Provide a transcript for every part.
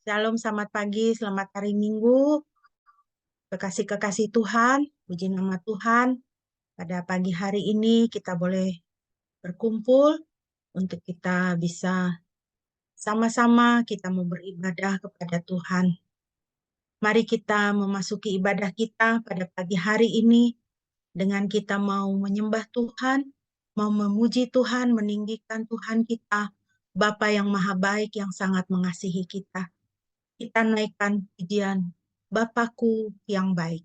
Shalom, selamat pagi, selamat hari Minggu. Kekasih-kekasih Tuhan, puji nama Tuhan. Pada pagi hari ini kita boleh berkumpul untuk kita bisa sama-sama kita mau beribadah kepada Tuhan. Mari kita memasuki ibadah kita pada pagi hari ini dengan kita mau menyembah Tuhan, mau memuji Tuhan, meninggikan Tuhan kita, Bapa yang maha baik yang sangat mengasihi kita. Kita naikkan pujian Bapakku yang baik.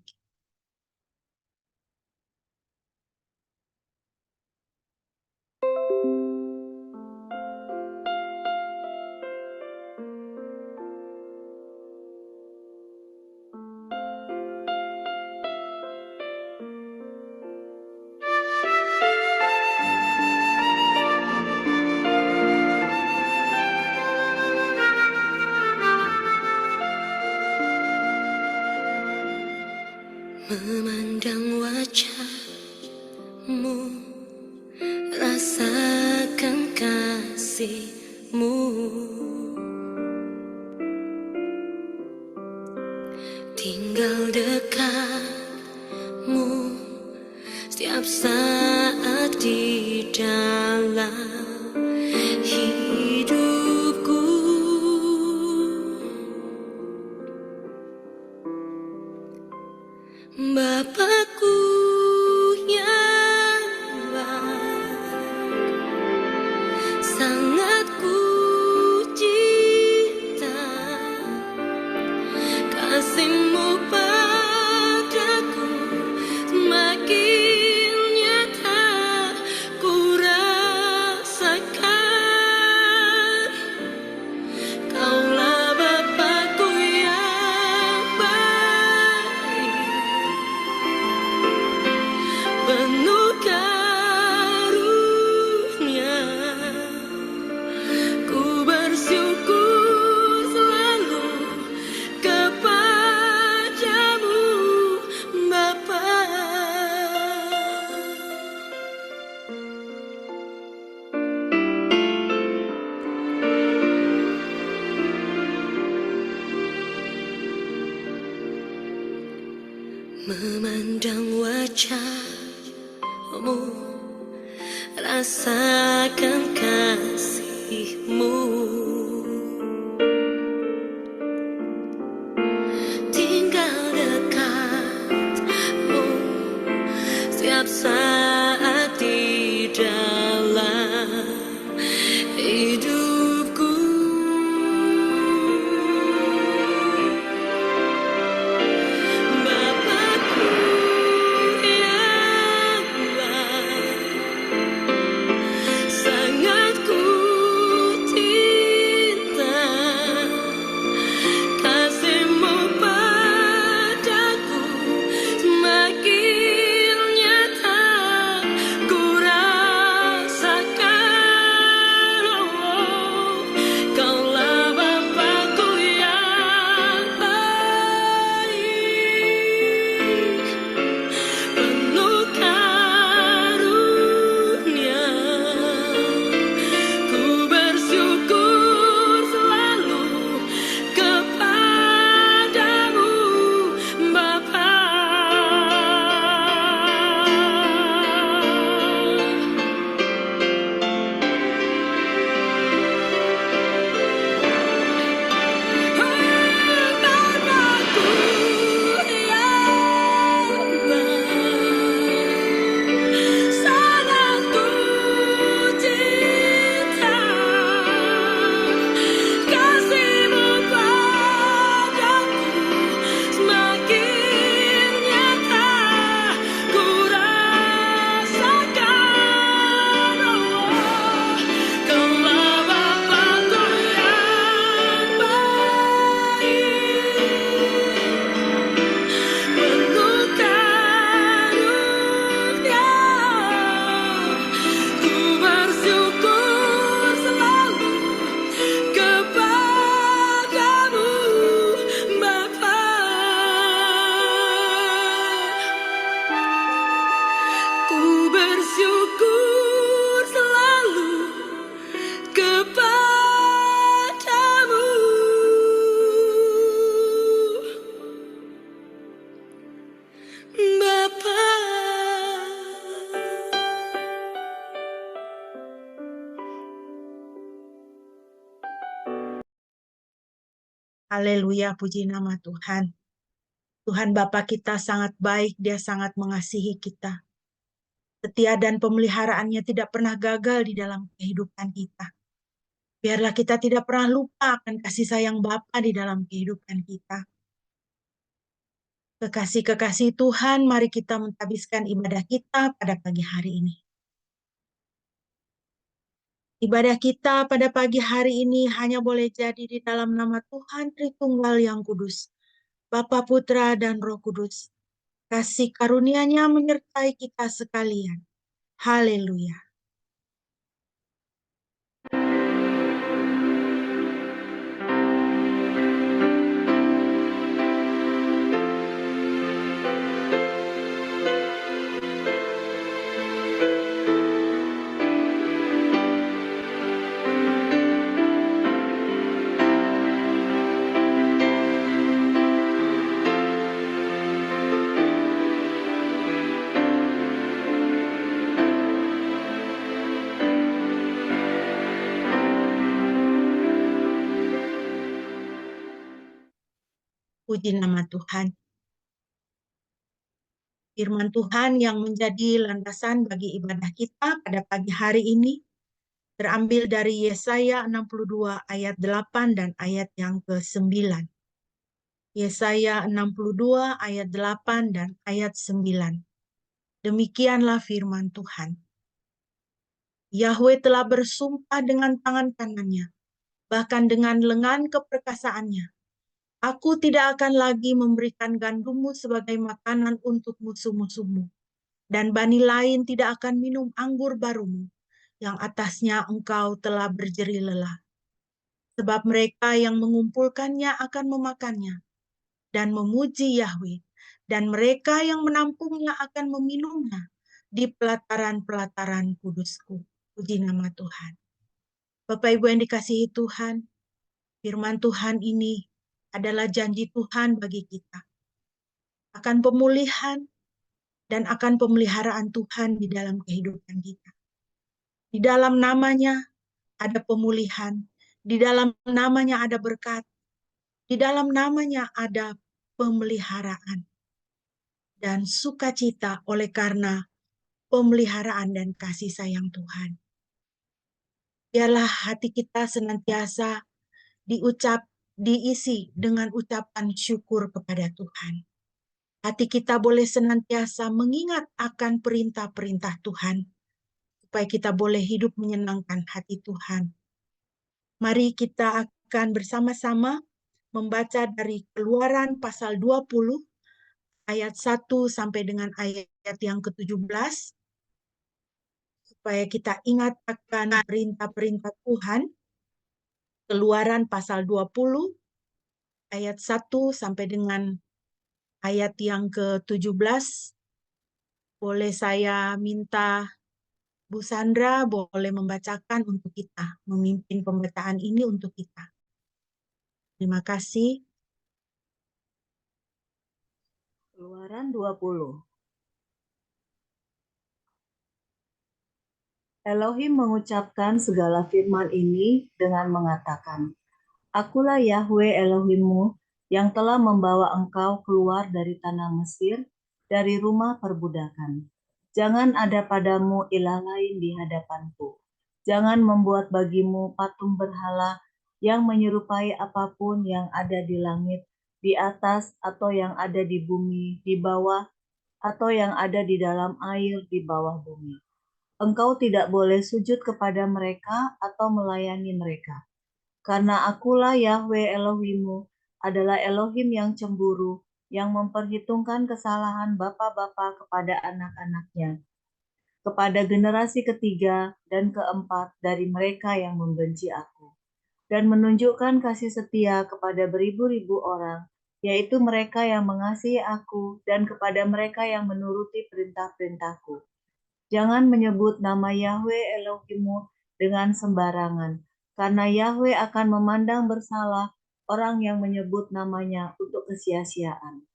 Memandang wajah-Mu, rasakan kasih-Mu, tinggal dekat-Mu setiap saat di dalam hidupku. Bapakku yang baik, sangat ku cinta, kasih-Mu padaku semakin nyata ku rasakan. Kaulah Bapakku yang baik, penuh karunia. Ku bersyukur selalu kepada-Mu, Bapa. Memandang wajah-Mu, rasakan kasih-Mu, tinggal dekat-Mu setiap saat di dalam hidupku. Bapakku yang baik, sangat Haleluya, puji nama Tuhan. Tuhan Bapa kita sangat baik, Dia sangat mengasihi kita. Setia dan pemeliharaannya tidak pernah gagal di dalam kehidupan kita. Biarlah kita tidak pernah lupa akan kasih sayang Bapa di dalam kehidupan kita. Kekasih-kekasih Tuhan, mari kita menghabiskan ibadah kita pada pagi hari ini. Ibadah kita pada pagi hari ini hanya boleh jadi di dalam nama Tuhan Tritunggal yang Kudus, Bapa, Putra, dan Roh Kudus. Kasih karunia-Nya menyertai kita sekalian. Haleluya. Puji nama Tuhan. Firman Tuhan yang menjadi landasan bagi ibadah kita pada pagi hari ini terambil dari Yesaya 62 ayat 8 dan ayat yang ke-9. Yesaya 62 ayat 8 dan ayat 9. Demikianlah firman Tuhan. Yahweh telah bersumpah dengan tangan kanannya, bahkan dengan lengan keperkasaannya. Aku tidak akan lagi memberikan gandummu sebagai makanan untuk musuh-musuhmu, dan bani lain tidak akan minum anggur barumu, yang atasnya engkau telah berjeri lelah. Sebab mereka yang mengumpulkannya akan memakannya, dan memuji Yahweh, dan mereka yang menampungnya akan meminumnya di pelataran-pelataran kudusku. Puji nama Tuhan. Bapak Ibu yang dikasihi Tuhan, firman Tuhan ini adalah janji Tuhan bagi kita. Akan pemulihan dan akan pemeliharaan Tuhan di dalam kehidupan kita. Di dalam namanya ada pemulihan, di dalam namanya ada berkat, di dalam namanya ada pemeliharaan dan sukacita oleh karena pemeliharaan dan kasih sayang Tuhan. Biarlah hati kita senantiasa diisi dengan ucapan syukur kepada Tuhan. Hati kita boleh senantiasa mengingat akan perintah-perintah Tuhan, supaya kita boleh hidup menyenangkan hati Tuhan. Mari kita akan bersama-sama membaca dari Keluaran pasal 20, ayat 1 sampai dengan ayat yang ke-17, supaya kita ingat akan perintah-perintah Tuhan. Keluaran pasal 20, ayat 1 sampai dengan ayat yang ke-17. Boleh saya minta Bu Sandra boleh membacakan untuk kita, memimpin pembacaan ini untuk kita. Terima kasih. Keluaran 20. Elohim mengucapkan segala firman ini dengan mengatakan, Akulah Yahweh Elohimmu yang telah membawa engkau keluar dari tanah Mesir, dari rumah perbudakan. Jangan ada padamu ilah lain di hadapanku. Jangan membuat bagimu patung berhala yang menyerupai apapun yang ada di langit, di atas, atau yang ada di bumi, di bawah, atau yang ada di dalam air di bawah bumi. Engkau tidak boleh sujud kepada mereka atau melayani mereka. Karena akulah Yahweh Elohimmu, adalah Elohim yang cemburu, yang memperhitungkan kesalahan bapa-bapa kepada anak-anaknya, kepada generasi ketiga dan keempat dari mereka yang membenci aku, dan menunjukkan kasih setia kepada beribu-ribu orang, yaitu mereka yang mengasihi aku dan kepada mereka yang menuruti perintah-perintahku. Jangan menyebut nama Yahweh Elohimmu dengan sembarangan, karena Yahweh akan memandang bersalah orang yang menyebut namanya untuk kesia-siaan.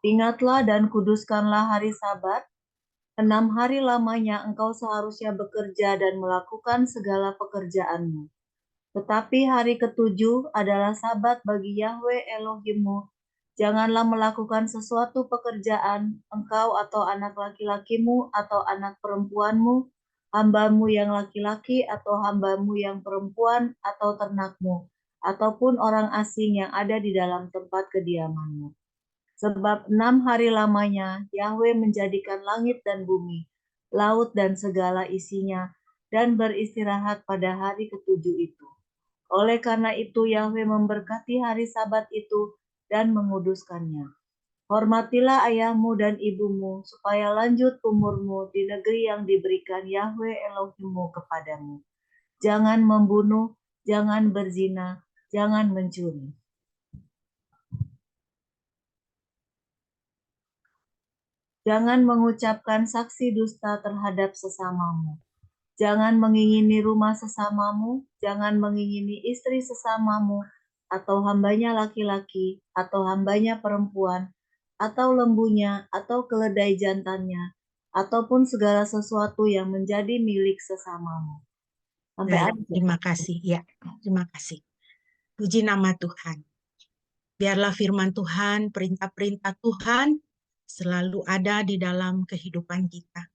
Ingatlah dan kuduskanlah hari Sabat. 6 hari lamanya engkau seharusnya bekerja dan melakukan segala pekerjaanmu. Tetapi hari ketujuh adalah Sabat bagi Yahwe Elohimmu. Janganlah melakukan sesuatu pekerjaan, engkau atau anak laki-lakimu atau anak perempuanmu, hambamu yang laki-laki atau hambamu yang perempuan atau ternakmu, ataupun orang asing yang ada di dalam tempat kediamanmu. Sebab 6 hari lamanya Yahwe menjadikan langit dan bumi, laut dan segala isinya, dan beristirahat pada hari ketujuh itu. Oleh karena itu Yahwe memberkati hari Sabat itu dan menguduskannya. Hormatilah ayahmu dan ibumu, supaya lanjut umurmu di negeri yang diberikan Yahwe Elohimmu kepadamu. Jangan membunuh, jangan berzina, jangan mencuri. Jangan mengucapkan saksi dusta terhadap sesamamu. Jangan mengingini rumah sesamamu, jangan mengingini istri sesamamu, atau hambanya laki-laki, atau hambanya perempuan, atau lembunya, atau keledai jantannya, ataupun segala sesuatu yang menjadi milik sesamamu. Sampai Baik, habis. terima kasih. Ya, terima kasih. Puji nama Tuhan. Biarlah firman Tuhan, perintah-perintah Tuhan selalu ada di dalam kehidupan kita.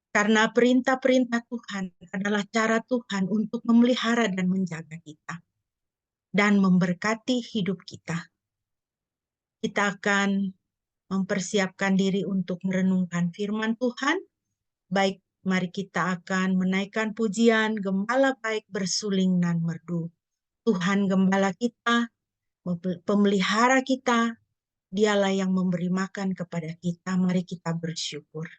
Karena perintah-perintah Tuhan adalah cara Tuhan untuk memelihara dan menjaga kita dan memberkati hidup kita. Kita akan mempersiapkan diri untuk merenungkan firman Tuhan. Baik, mari kita akan menaikkan pujian Gembala baik bersuling nan merdu. Tuhan Gembala kita, pemelihara kita, Dialah yang memberi makan kepada kita. Mari kita bersyukur.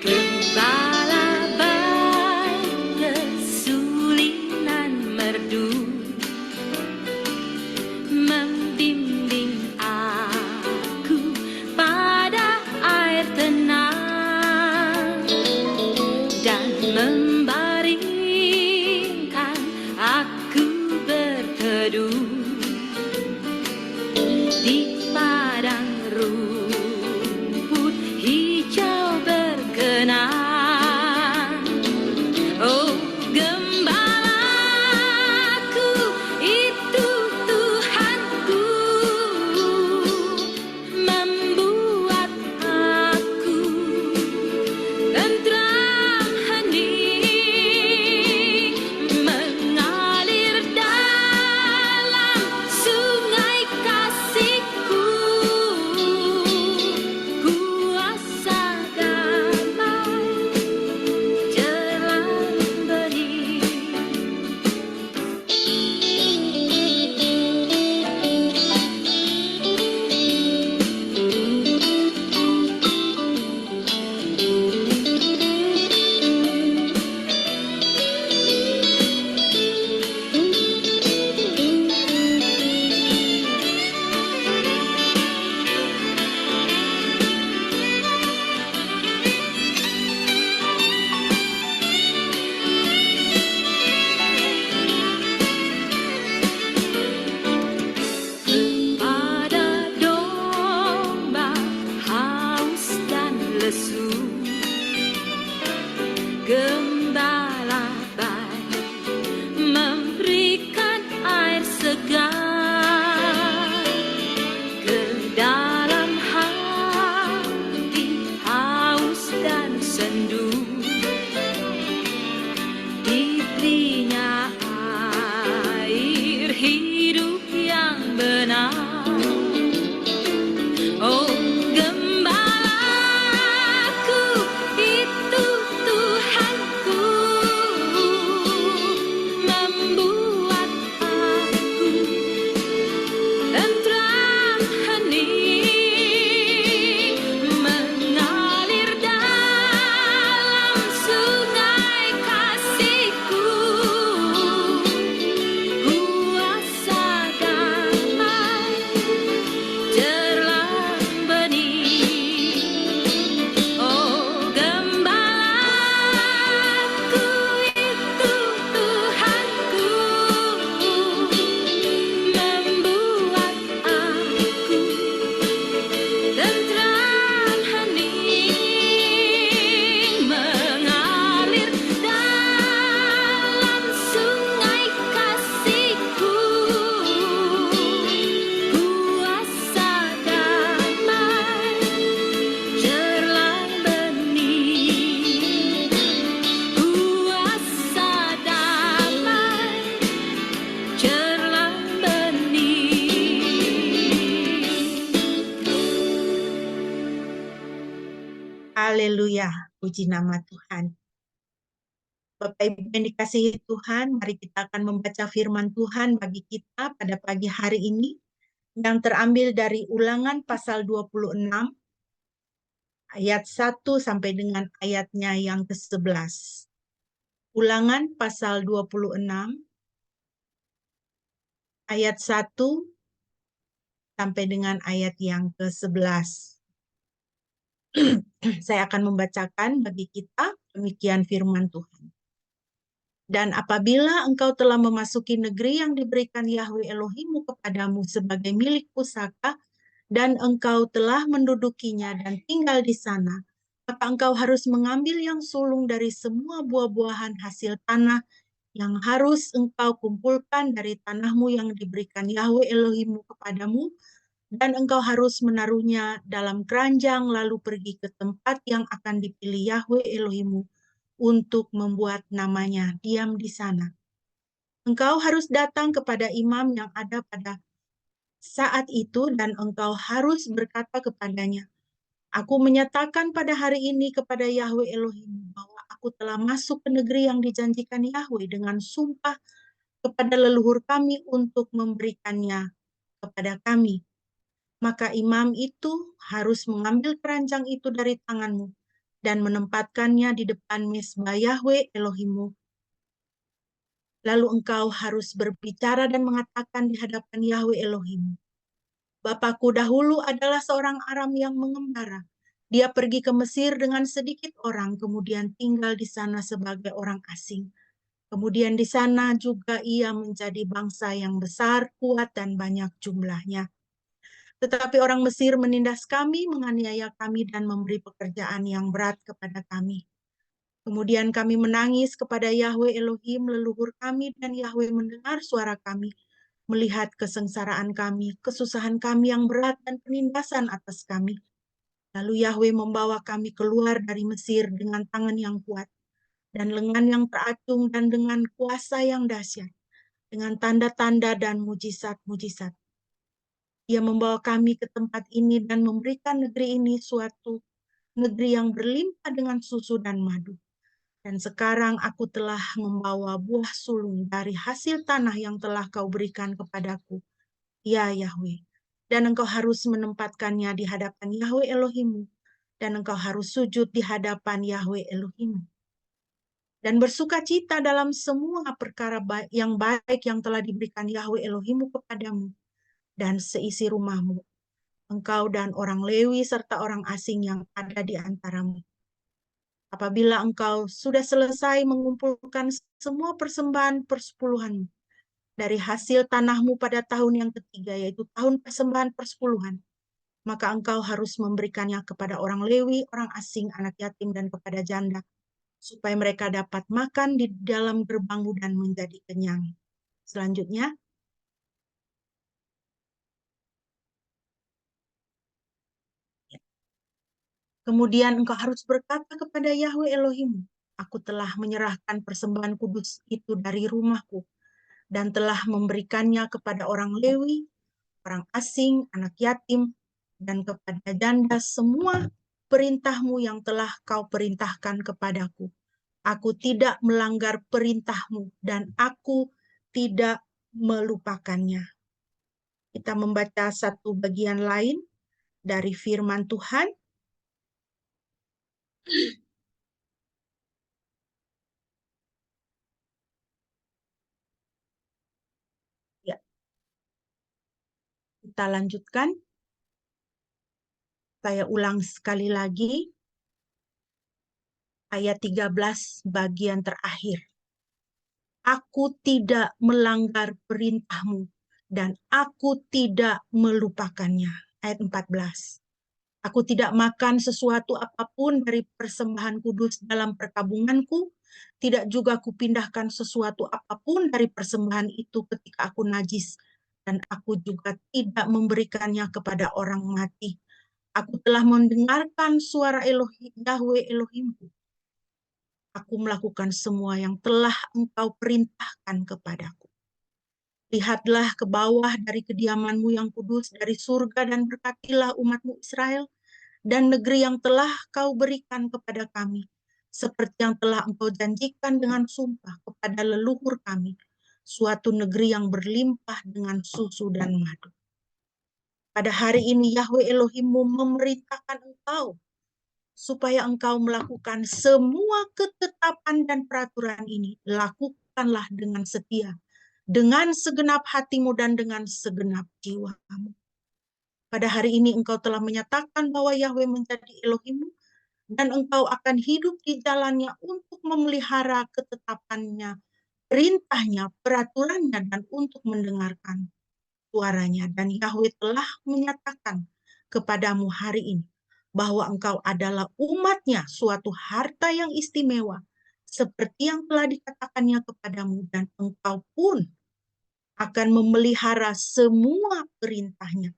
Gembala baik bersuling nan merdu, membimbing aku pada air tenang. Haleluya, puji nama Tuhan. Bapak Ibu yang dikasihi Tuhan, mari kita akan membaca firman Tuhan bagi kita pada pagi hari ini yang terambil dari Ulangan pasal 26 ayat 1 sampai dengan ayatnya yang ke-11. Ulangan pasal 26 ayat 1 sampai dengan ayat yang ke-11. Saya akan membacakan bagi kita demikian firman Tuhan. Dan apabila engkau telah memasuki negeri yang diberikan Yahwe Elohimmu kepadamu sebagai milik pusaka, dan engkau telah mendudukinya dan tinggal di sana, maka engkau harus mengambil yang sulung dari semua buah-buahan hasil tanah yang harus engkau kumpulkan dari tanahmu yang diberikan Yahwe Elohimmu kepadamu, dan engkau harus menaruhnya dalam keranjang lalu pergi ke tempat yang akan dipilih Yahwe Elohimmu untuk membuat namanya diam di sana. Engkau harus datang kepada imam yang ada pada saat itu dan engkau harus berkata kepadanya, aku menyatakan pada hari ini kepada Yahwe Elohim bahwa aku telah masuk ke negeri yang dijanjikan Yahwe dengan sumpah kepada leluhur kami untuk memberikannya kepada kami. Maka imam itu harus mengambil keranjang itu dari tanganmu dan menempatkannya di depan mezbah Yahwe Elohimmu. Lalu engkau harus berbicara dan mengatakan di hadapan Yahwe Elohimmu, Bapakku dahulu adalah seorang Aram yang mengembara. Dia pergi ke Mesir dengan sedikit orang, kemudian tinggal di sana sebagai orang asing. Kemudian di sana juga ia menjadi bangsa yang besar, kuat, dan banyak jumlahnya. Tetapi orang Mesir menindas kami, menganiaya kami, dan memberi pekerjaan yang berat kepada kami. Kemudian kami menangis kepada Yahwe Elohim leluhur kami, dan Yahwe mendengar suara kami, melihat kesengsaraan kami, kesusahan kami yang berat, dan penindasan atas kami. Lalu Yahwe membawa kami keluar dari Mesir dengan tangan yang kuat, dan lengan yang teracung, dan dengan kuasa yang dahsyat, dengan tanda-tanda dan mujizat-mujizat. Dia membawa kami ke tempat ini dan memberikan negeri ini suatu negeri yang berlimpah dengan susu dan madu. Dan sekarang aku telah membawa buah sulung dari hasil tanah yang telah kau berikan kepadaku, ya Yahwe. Dan engkau harus menempatkannya di hadapan Yahwe Elohimmu, dan engkau harus sujud di hadapan Yahwe Elohimmu. Dan bersukacita dalam semua perkara yang baik yang telah diberikan Yahwe Elohimmu kepadamu, dan seisi rumahmu, engkau dan orang Lewi serta orang asing yang ada di antaramu. Apabila engkau sudah selesai mengumpulkan semua persembahan persepuluhan dari hasil tanahmu pada tahun yang ketiga, yaitu tahun persembahan persepuluhan, maka engkau harus memberikannya kepada orang Lewi, orang asing, anak yatim, dan kepada janda, supaya mereka dapat makan di dalam gerbangmu dan menjadi kenyang. Selanjutnya, kemudian engkau harus berkata kepada Yahwe Elohimmu, aku telah menyerahkan persembahan kudus itu dari rumahku, dan telah memberikannya kepada orang Lewi, orang asing, anak yatim, dan kepada janda semua perintahmu yang telah kau perintahkan kepadaku. Aku tidak melanggar perintahmu dan aku tidak melupakannya. Kita membaca satu bagian lain dari firman Tuhan. Ya, kita lanjutkan. Saya ulang sekali lagi. Ayat 13 bagian terakhir. Aku tidak melanggar perintahmu dan aku tidak melupakannya. Ayat 14. Aku tidak makan sesuatu apapun dari persembahan kudus dalam perkabunganku, tidak juga kupindahkan sesuatu apapun dari persembahan itu ketika aku najis, dan aku juga tidak memberikannya kepada orang mati. Aku telah mendengarkan suara Yahwe Elohimku. Aku melakukan semua yang telah engkau perintahkan kepadaku. Lihatlah ke bawah dari kediamanmu yang kudus dari surga dan berkatilah umatmu Israel, dan negeri yang telah kau berikan kepada kami, seperti yang telah engkau janjikan dengan sumpah kepada leluhur kami, suatu negeri yang berlimpah dengan susu dan madu. Pada hari ini Yahweh Elohimmu memerintahkan engkau supaya engkau melakukan semua ketetapan dan peraturan ini. Lakukanlah dengan setia, dengan segenap hatimu dan dengan segenap jiwamu. Pada hari ini engkau telah menyatakan bahwa Yahweh menjadi Elohimmu, dan engkau akan hidup di jalannya untuk memelihara ketetapannya, perintahnya, peraturannya, dan untuk mendengarkan suaranya. Dan Yahweh telah menyatakan kepadamu hari ini bahwa engkau adalah umatnya, suatu harta yang istimewa, seperti yang telah dikatakannya kepadamu, dan engkau pun akan memelihara semua perintahnya.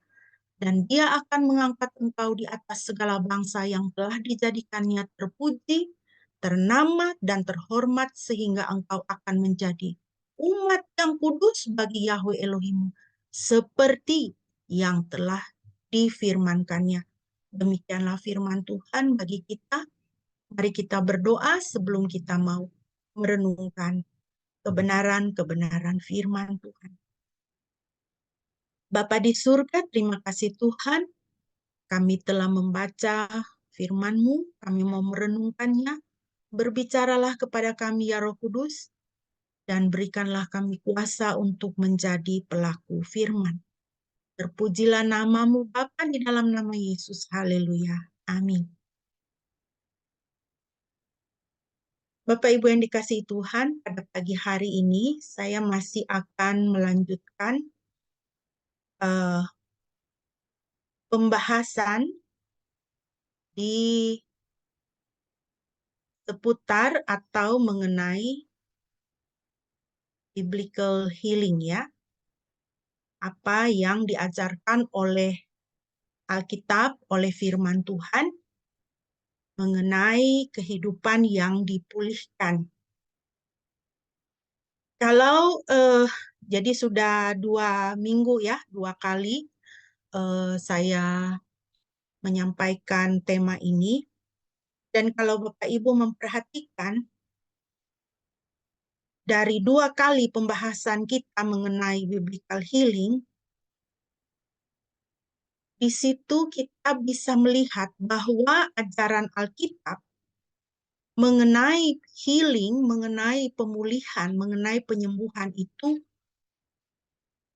Dan dia akan mengangkat engkau di atas segala bangsa yang telah dijadikannya terpuji, ternama, dan terhormat, sehingga engkau akan menjadi umat yang kudus bagi Yahweh Elohimmu, seperti yang telah difirmankannya. Demikianlah firman Tuhan bagi kita. Mari kita berdoa sebelum kita mau merenungkan kebenaran-kebenaran firman Tuhan. Bapa di surga, terima kasih Tuhan. Kami telah membaca firman-Mu, kami mau merenungkannya. Berbicaralah kepada kami ya Roh Kudus, dan berikanlah kami kuasa untuk menjadi pelaku firman. Terpujilah nama-Mu Bapa di dalam nama Yesus. Haleluya. Amin. Bapak Ibu yang dikasihi Tuhan, pada pagi hari ini saya masih akan melanjutkan pembahasan di seputar atau mengenai biblical healing ya. Apa yang diajarkan oleh Alkitab, oleh firman Tuhan mengenai kehidupan yang dipulihkan. Kalau jadi sudah 2 minggu ya, 2 kali saya menyampaikan tema ini. Dan kalau Bapak Ibu memperhatikan, dari 2 kali pembahasan kita mengenai biblical healing, di situ kita bisa melihat bahwa ajaran Alkitab mengenai healing, mengenai pemulihan, mengenai penyembuhan itu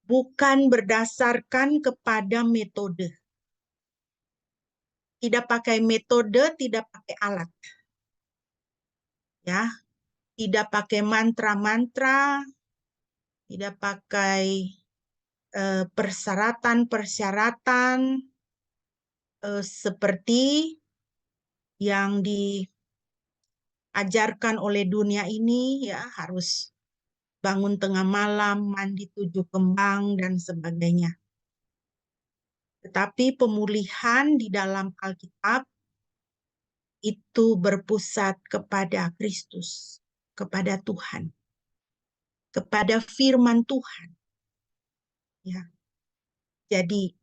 bukan berdasarkan kepada metode. Tidak pakai metode, tidak pakai alat. Ya, tidak pakai mantra-mantra, tidak pakai persyaratan-persyaratan seperti yang diajarkan oleh dunia ini, ya harus bangun tengah malam, mandi 7 kembang, dan sebagainya. Tetapi pemulihan di dalam Alkitab itu berpusat kepada Kristus, kepada Tuhan, kepada firman Tuhan. Ya. Jadi,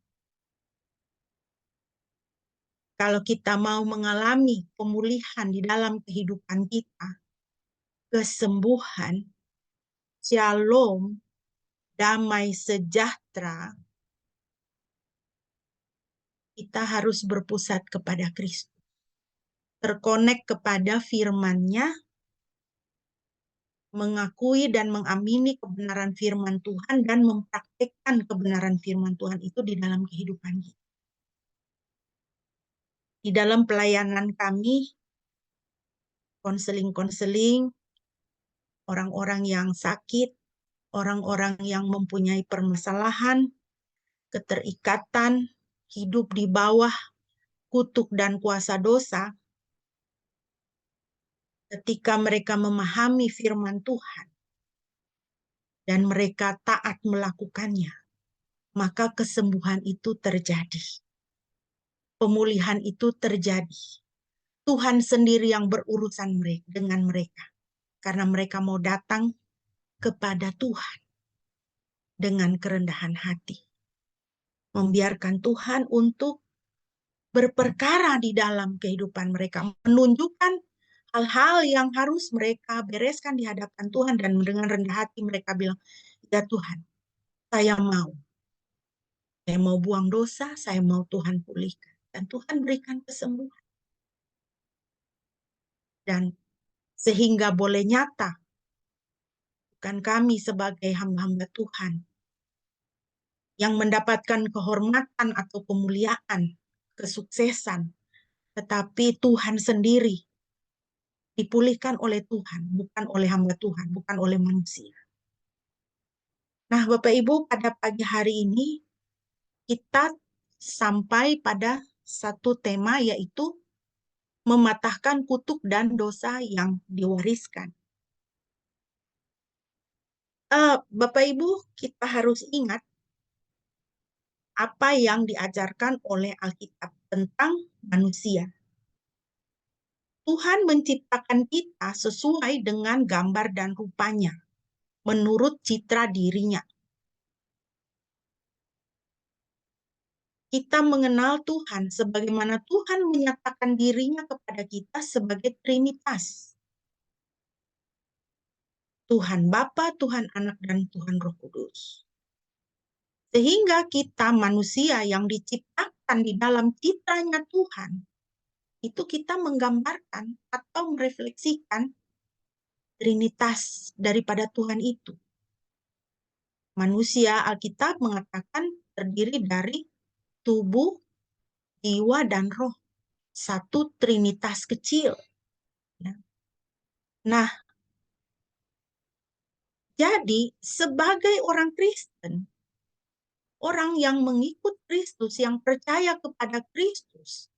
kalau kita mau mengalami pemulihan di dalam kehidupan kita, kesembuhan, shalom, damai sejahtera, kita harus berpusat kepada Kristus. Terkonek kepada firman-Nya, mengakui dan mengamini kebenaran firman Tuhan, dan mempraktikkan kebenaran firman Tuhan itu di dalam kehidupan kita. Di dalam pelayanan kami, konseling-konseling, orang-orang yang sakit, orang-orang yang mempunyai permasalahan, keterikatan, hidup di bawah kutuk dan kuasa dosa, ketika mereka memahami firman Tuhan dan mereka taat melakukannya, maka kesembuhan itu terjadi. Pemulihan itu terjadi. Tuhan sendiri yang berurusan dengan mereka. Karena mereka mau datang kepada Tuhan dengan kerendahan hati. Membiarkan Tuhan untuk berperkara di dalam kehidupan mereka, menunjukkan hal-hal yang harus mereka bereskan di hadapan Tuhan, dan dengan rendah hati mereka bilang, ya Tuhan, saya mau buang dosa, saya mau Tuhan pulihkan. Dan Tuhan berikan kesembuhan. Dan sehingga boleh nyata, bukan kami sebagai hamba-hamba Tuhan yang mendapatkan kehormatan atau kemuliaan, kesuksesan, tetapi Tuhan sendiri dipulihkan oleh Tuhan, bukan oleh hamba Tuhan, bukan oleh manusia. Nah, Bapak Ibu, pada pagi hari ini kita sampai pada satu tema, yaitu mematahkan kutuk dan dosa yang diwariskan. Bapak Ibu, kita harus ingat apa yang diajarkan oleh Alkitab tentang manusia. Tuhan menciptakan kita sesuai dengan gambar dan rupanya, menurut citra dirinya. Kita mengenal Tuhan sebagaimana Tuhan menyatakan dirinya kepada kita sebagai Trinitas. Tuhan Bapa, Tuhan Anak, dan Tuhan Roh Kudus. Sehingga kita manusia yang diciptakan di dalam citranya Tuhan, itu kita menggambarkan atau merefleksikan Trinitas daripada Tuhan itu. Manusia, Alkitab mengatakan, terdiri dari tubuh, jiwa, dan roh. Satu Trinitas kecil. Nah, jadi sebagai orang Kristen, orang yang mengikut Kristus, yang percaya kepada Kristus,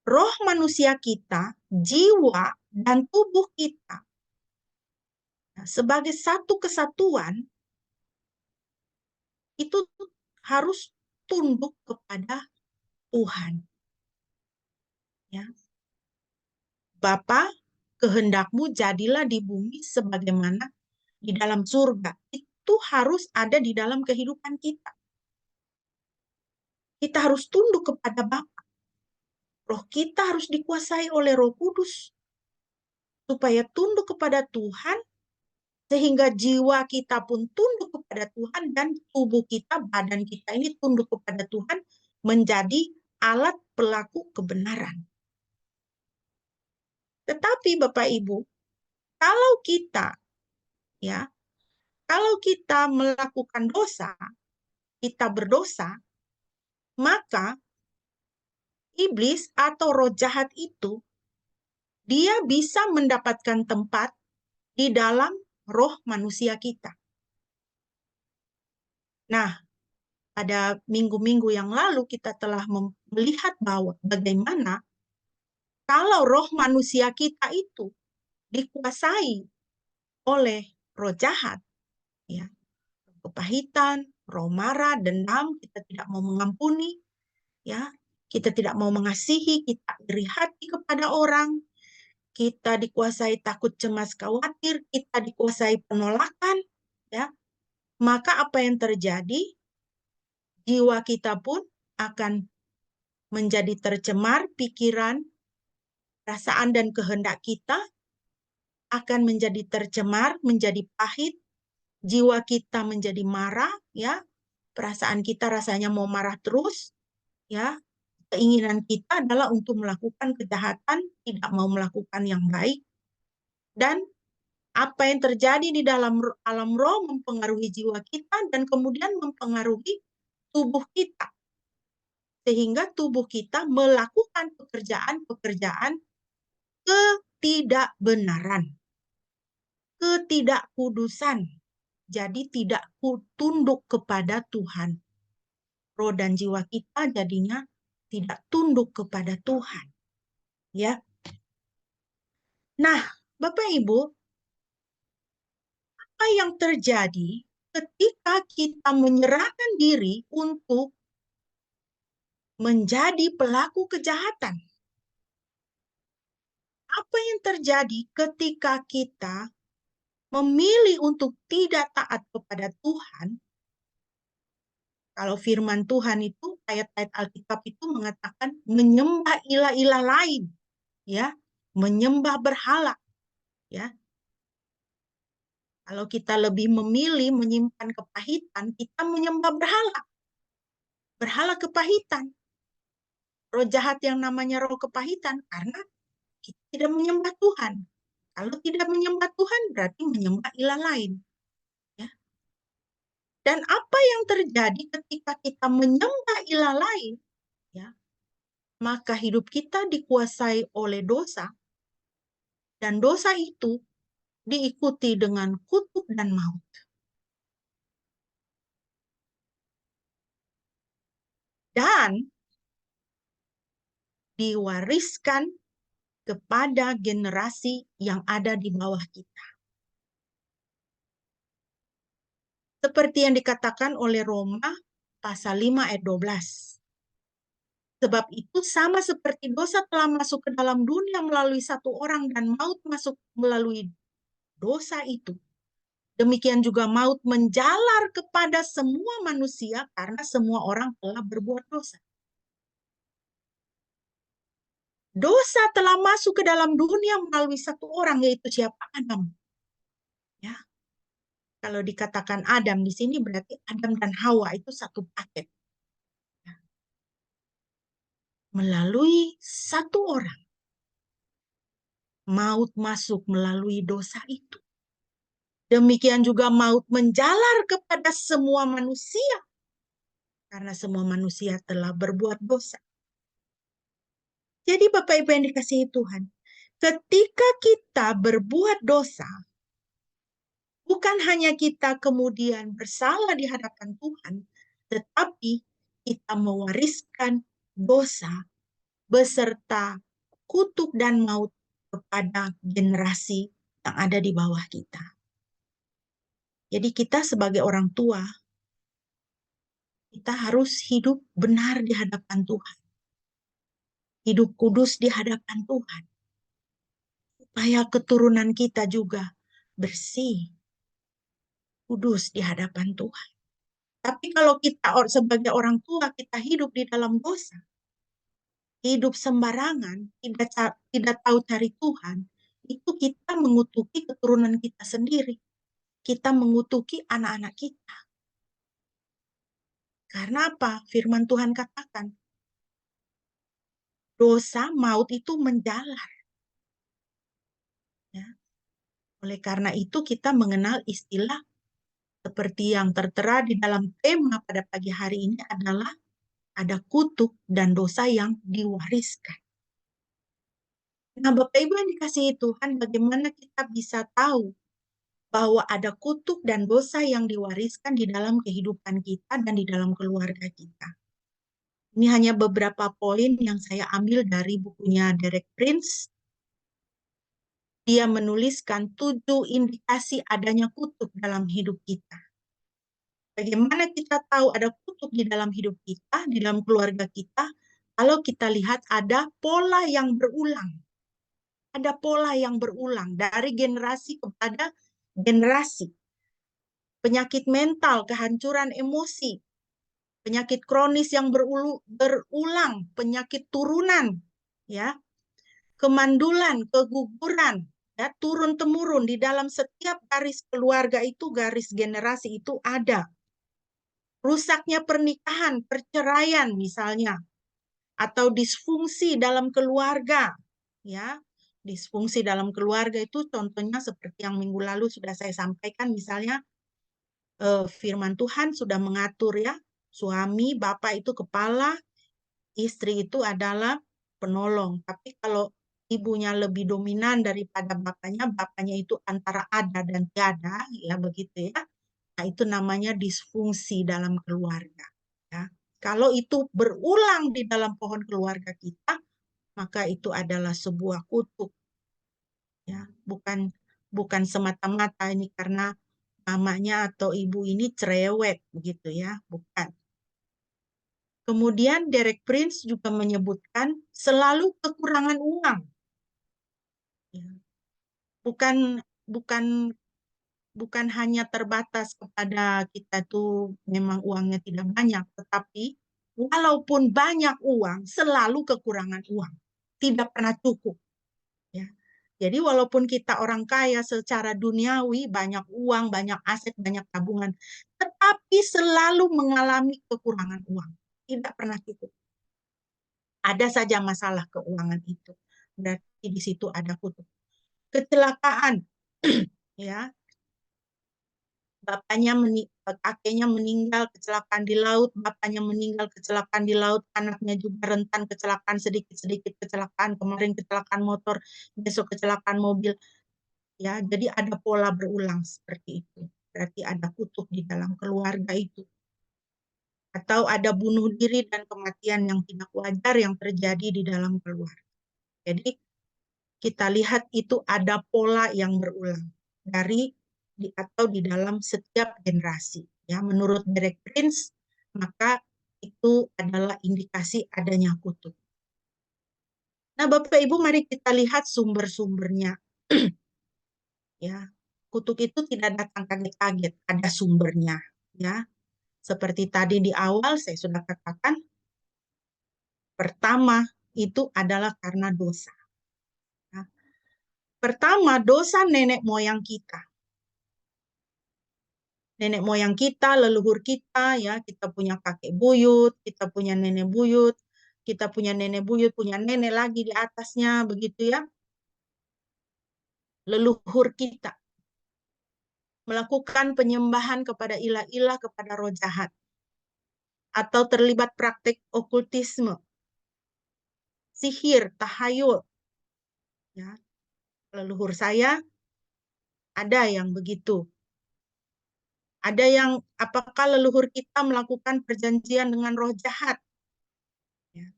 roh manusia kita, jiwa, dan tubuh kita, sebagai satu kesatuan, itu harus tunduk kepada Tuhan. Ya. Bapa, kehendakmu jadilah di bumi sebagaimana di dalam surga. Itu harus ada di dalam kehidupan kita. Kita harus tunduk kepada Bapa. Roh kita harus dikuasai oleh Roh Kudus supaya tunduk kepada Tuhan, sehingga jiwa kita pun tunduk kepada Tuhan, dan tubuh kita, badan kita ini tunduk kepada Tuhan, menjadi alat pelaku kebenaran. Tetapi Bapak Ibu, kalau kita melakukan dosa, kita berdosa, maka iblis atau roh jahat itu, dia bisa mendapatkan tempat di dalam roh manusia kita. Nah, pada minggu-minggu yang lalu kita telah melihat bahwa bagaimana kalau roh manusia kita itu dikuasai oleh roh jahat, ya, kepahitan, roh marah, dendam, kita tidak mau mengampuni, ya, kita tidak mau mengasihi, kita iri hati kepada orang, kita dikuasai takut, cemas, khawatir, kita dikuasai penolakan, ya, maka apa yang terjadi? Jiwa kita pun akan menjadi tercemar, pikiran, perasaan, dan kehendak kita akan menjadi tercemar, menjadi pahit, jiwa kita menjadi marah, ya, perasaan kita rasanya mau marah terus, ya, keinginan kita adalah untuk melakukan kejahatan, tidak mau melakukan yang baik, dan apa yang terjadi di dalam alam roh mempengaruhi jiwa kita dan kemudian mempengaruhi tubuh kita, sehingga tubuh kita melakukan pekerjaan-pekerjaan ketidakbenaran, ketidakkudusan. Jadi tidak tunduk kepada Tuhan. Roh dan jiwa kita jadinya tidak tunduk kepada Tuhan. Ya. Nah, Bapak Ibu, apa yang terjadi ketika kita menyerahkan diri untuk menjadi pelaku kejahatan? Apa yang terjadi ketika kita memilih untuk tidak taat kepada Tuhan Kalau firman Tuhan itu, ayat-ayat Alkitab itu mengatakan menyembah ilah-ilah lain, ya, menyembah berhala, ya. Kalau kita lebih memilih menyimpan kepahitan, kita menyembah berhala, berhala kepahitan. Roh jahat yang namanya roh kepahitan, karena kita tidak menyembah Tuhan. Kalau tidak menyembah Tuhan, berarti menyembah ilah lain. Ya. Dan apa yang terjadi ketika kita menyembah ilah lain, ya, maka hidup kita dikuasai oleh dosa, dan dosa itu diikuti dengan kutuk dan maut. Dan diwariskan kepada generasi yang ada di bawah kita. Seperti yang dikatakan oleh Roma pasal 5 ayat 12. Sebab itu sama seperti dosa telah masuk ke dalam dunia melalui satu orang dan maut masuk melalui dosa itu. Demikian juga maut menjalar kepada semua manusia karena semua orang telah berbuat dosa. Dosa telah masuk ke dalam dunia melalui satu orang, yaitu siapa? Adam. Ya. Kalau dikatakan Adam di sini berarti Adam dan Hawa itu satu paket. Ya. Melalui satu orang, maut masuk melalui dosa itu. Demikian juga maut menjalar kepada semua manusia karena semua manusia telah berbuat dosa. Jadi Bapak Ibu yang dikasihi Tuhan, ketika kita berbuat dosa, bukan hanya kita kemudian bersalah di hadapan Tuhan, tetapi kita mewariskan dosa beserta kutuk dan maut kepada generasi yang ada di bawah kita. Jadi kita sebagai orang tua, kita harus hidup benar di hadapan Tuhan. Hidup kudus di hadapan Tuhan. Supaya keturunan kita juga bersih, kudus di hadapan Tuhan. Tapi kalau kita sebagai orang tua, kita hidup di dalam dosa, hidup sembarangan, tidak tahu cari Tuhan, itu kita mengutuki keturunan kita sendiri. Kita mengutuki anak-anak kita. Karena apa? Firman Tuhan katakan, dosa maut itu menjalar. Ya. Oleh karena itu kita mengenal istilah seperti yang tertera di dalam tema pada pagi hari ini adalah ada kutuk dan dosa yang diwariskan. Nah, Bapak Ibu yang dikasihi Tuhan, bagaimana kita bisa tahu bahwa ada kutuk dan dosa yang diwariskan di dalam kehidupan kita dan di dalam keluarga kita? Ini hanya beberapa poin yang saya ambil dari bukunya Derek Prince. Dia menuliskan 7 indikasi adanya kutuk dalam hidup kita. Bagaimana kita tahu ada kutuk di dalam hidup kita, di dalam keluarga kita, kalau kita lihat ada pola yang berulang. Ada pola yang berulang dari generasi kepada generasi. Penyakit mental, kehancuran emosi, penyakit kronis yang berulang, penyakit turunan, ya, kemandulan, keguguran, ya, turun-temurun di dalam setiap garis keluarga itu, garis generasi itu ada. Rusaknya pernikahan, perceraian misalnya, atau disfungsi dalam keluarga, ya. Disfungsi dalam keluarga itu contohnya seperti yang minggu lalu sudah saya sampaikan, misalnya firman Tuhan sudah mengatur, ya, suami, bapak itu kepala, istri itu adalah penolong. Tapi kalau ibunya lebih dominan daripada bapaknya itu antara ada dan tiada, ya begitu ya. Nah, itu namanya disfungsi dalam keluarga. Ya. Kalau itu berulang di dalam pohon keluarga kita, maka itu adalah sebuah kutuk. Ya, bukan semata-mata ini karena mamanya atau ibu ini cerewet begitu ya, bukan. Kemudian Derek Prince juga menyebutkan selalu kekurangan uang. Ya. Bukan bukan hanya terbatas kepada kita tuh memang uangnya tidak banyak, tetapi walaupun banyak uang, selalu kekurangan uang. Tidak pernah cukup. Ya. Jadi walaupun kita orang kaya secara duniawi, banyak uang, banyak aset, banyak tabungan, tetapi selalu mengalami kekurangan uang. Tidak pernah cukup. Ada saja masalah keuangan itu. Berarti di situ ada kutub. Kecelakaan, ya, kakeknya meninggal kecelakaan di laut, bapaknya meninggal kecelakaan di laut, anaknya juga rentan kecelakaan, sedikit-sedikit kecelakaan, kemarin kecelakaan motor, besok kecelakaan mobil. Ya, jadi ada pola berulang seperti itu. Berarti ada kutub di dalam keluarga itu. Atau ada bunuh diri dan kematian yang tidak wajar yang terjadi di dalam keluarga. Jadi kita lihat itu ada pola yang berulang atau di dalam setiap generasi. Ya, menurut Derek Prince, maka itu adalah indikasi adanya kutub. Nah, Bapak Ibu, mari kita lihat sumber-sumbernya. Ya, kutub itu tidak datang kaget-kaget, ada sumbernya. Ya, seperti tadi di awal saya sudah katakan, pertama itu adalah karena dosa. Ya. Pertama, dosa nenek moyang kita. Nenek moyang kita, leluhur kita, ya, kita punya kakek buyut, kita punya nenek buyut, kita punya nenek buyut, punya nenek lagi di atasnya, begitu ya. Leluhur kita melakukan penyembahan kepada ilah-ilah, kepada roh jahat, atau terlibat praktik okultisme, sihir, tahayul. Ya, leluhur saya ada yang begitu. Ada yang apakah leluhur kita melakukan perjanjian dengan roh jahat? Ya.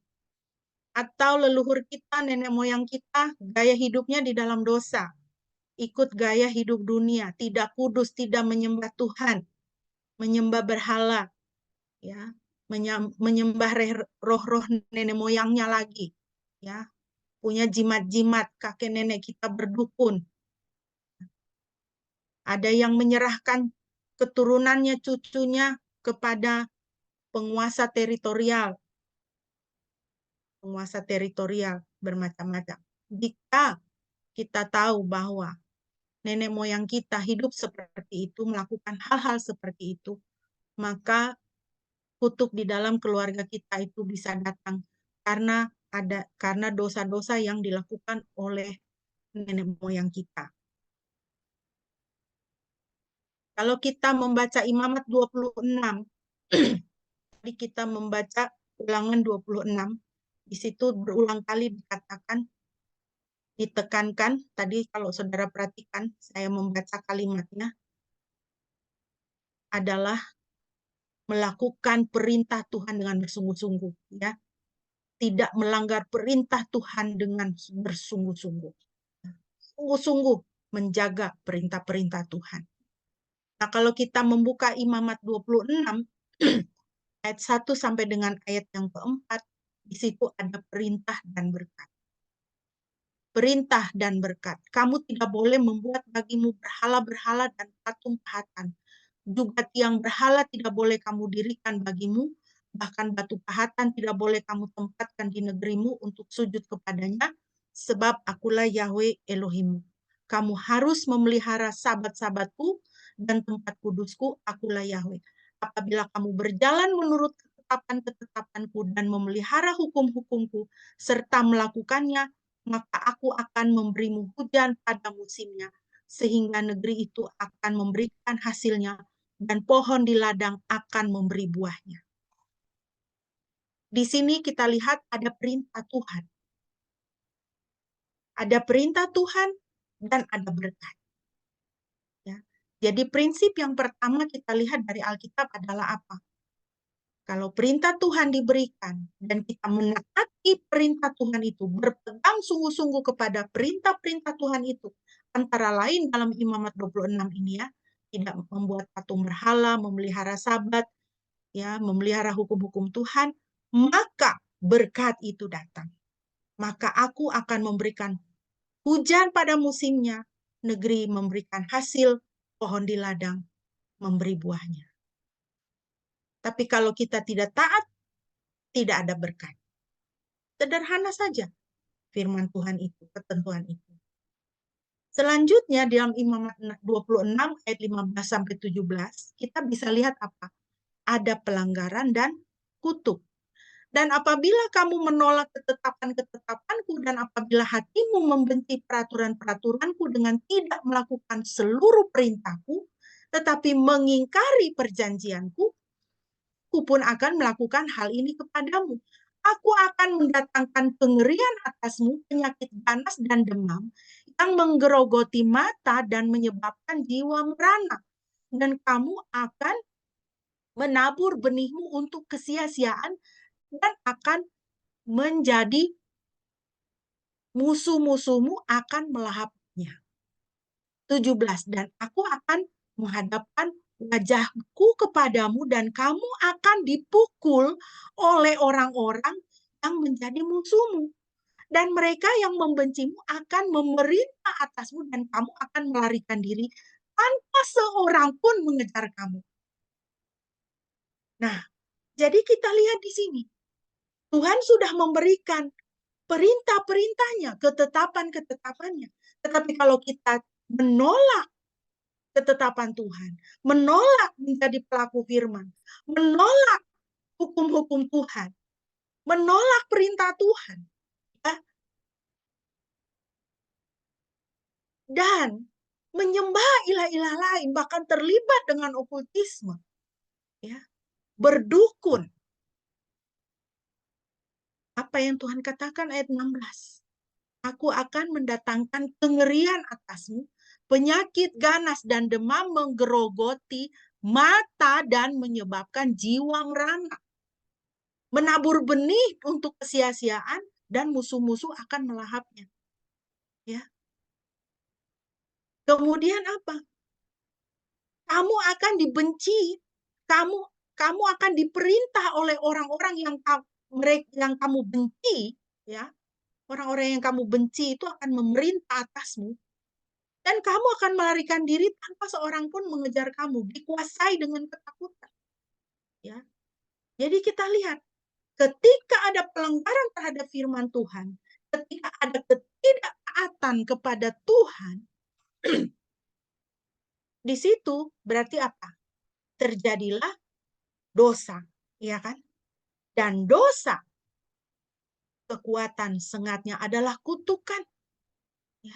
Atau leluhur kita, nenek moyang kita, gaya hidupnya di dalam dosa. Ikut gaya hidup dunia, tidak kudus, tidak menyembah Tuhan, menyembah berhala, ya, menyembah roh-roh nenek moyangnya lagi, ya, punya jimat-jimat, kakek nenek kita berdukun. Ada yang menyerahkan keturunannya, cucunya kepada penguasa teritorial, bermacam-macam. Jika kita tahu bahwa nenek moyang kita hidup seperti itu, melakukan hal-hal seperti itu, maka kutub di dalam keluarga kita itu bisa datang karena dosa-dosa yang dilakukan oleh nenek moyang kita. Kalau kita membaca Imamat 26, tadi kita membaca Ulangan 26, di situ berulang kali ditekankan, tadi kalau saudara perhatikan, saya membaca kalimatnya, adalah melakukan perintah Tuhan dengan bersungguh-sungguh, ya. Tidak melanggar perintah Tuhan dengan bersungguh-sungguh. Sungguh-sungguh menjaga perintah-perintah Tuhan. Nah, kalau kita membuka Imamat 26, ayat 1 sampai dengan ayat yang keempat, di situ ada perintah dan berkat. Perintah dan berkat. Kamu tidak boleh membuat bagimu berhala-berhala dan patung-pahatan. Juga tiang berhala tidak boleh kamu dirikan bagimu, bahkan batu pahatan tidak boleh kamu tempatkan di negerimu untuk sujud kepadanya, sebab akulah Yahweh Elohimmu. Kamu harus memelihara sabat-sabatku dan tempat kudusku, akulah Yahweh. Apabila kamu berjalan menurut ketetapan-ketetapanku dan memelihara hukum-hukumku, serta melakukannya, maka aku akan memberimu hujan pada musimnya, sehingga negeri itu akan memberikan hasilnya, dan pohon di ladang akan memberi buahnya. Di sini kita lihat ada perintah Tuhan. Ada perintah Tuhan dan ada berkat. Ya. Jadi prinsip yang pertama kita lihat dari Alkitab adalah apa? Kalau perintah Tuhan diberikan dan kita menaati perintah Tuhan itu, berpegang sungguh-sungguh kepada perintah-perintah Tuhan itu, antara lain dalam Imamat 26 ini, ya, tidak membuat patung berhala, memelihara sabat, ya, memelihara hukum-hukum Tuhan, maka berkat itu datang. Maka aku akan memberikan hujan pada musimnya, negeri memberikan hasil, pohon di ladang memberi buahnya. Tapi kalau kita tidak taat, tidak ada berkat. Sederhana saja firman Tuhan itu, ketentuan itu. Selanjutnya dalam Imamat 26 ayat 15 sampai 17, kita bisa lihat apa? Ada pelanggaran dan kutuk. Dan apabila kamu menolak ketetapan-ketetapanku dan apabila hatimu membenci peraturan-peraturanku dengan tidak melakukan seluruh perintahku, tetapi mengingkari perjanjianku, aku pun akan melakukan hal ini kepadamu. Aku akan mendatangkan kengerian atasmu, penyakit ganas dan demam, yang menggerogoti mata dan menyebabkan jiwa merana. Dan kamu akan menabur benihmu untuk kesia-siaan dan akan menjadi musuh-musuhmu akan melahapnya. 17. Dan aku akan menghadapkan wajahku kepadamu dan kamu akan dipukul oleh orang-orang yang menjadi musuhmu. Dan mereka yang membencimu akan memerintah atasmu dan kamu akan melarikan diri tanpa seorang pun mengejar kamu. Nah, jadi kita lihat di sini. Tuhan sudah memberikan perintah-perintahnya, ketetapan-ketetapannya. Tetapi kalau kita menolak ketetapan Tuhan, menolak menjadi pelaku firman, menolak hukum-hukum Tuhan, menolak perintah Tuhan, ya, dan menyembah ilah-ilah lain, bahkan terlibat dengan okultisme, ya, berdukun. Apa yang Tuhan katakan ayat 16? Aku akan mendatangkan kengerian atasmu, penyakit ganas dan demam menggerogoti mata dan menyebabkan jiwa merana. Menabur benih untuk kesia-siaan dan musuh-musuh akan melahapnya. Ya. Kemudian apa? Kamu akan dibenci, kamu akan diperintah oleh orang-orang yang kamu benci, ya. Orang-orang yang kamu benci itu akan memerintah atasmu. Dan kamu akan melarikan diri tanpa seorang pun mengejar kamu, dikuasai dengan ketakutan. Ya. Jadi kita lihat, ketika ada pelanggaran terhadap firman Tuhan, ketika ada ketidaktaatan kepada Tuhan, di situ berarti apa? Terjadilah dosa, ya kan? Dan dosa, kekuatan sengatnya adalah kutukan. Ya.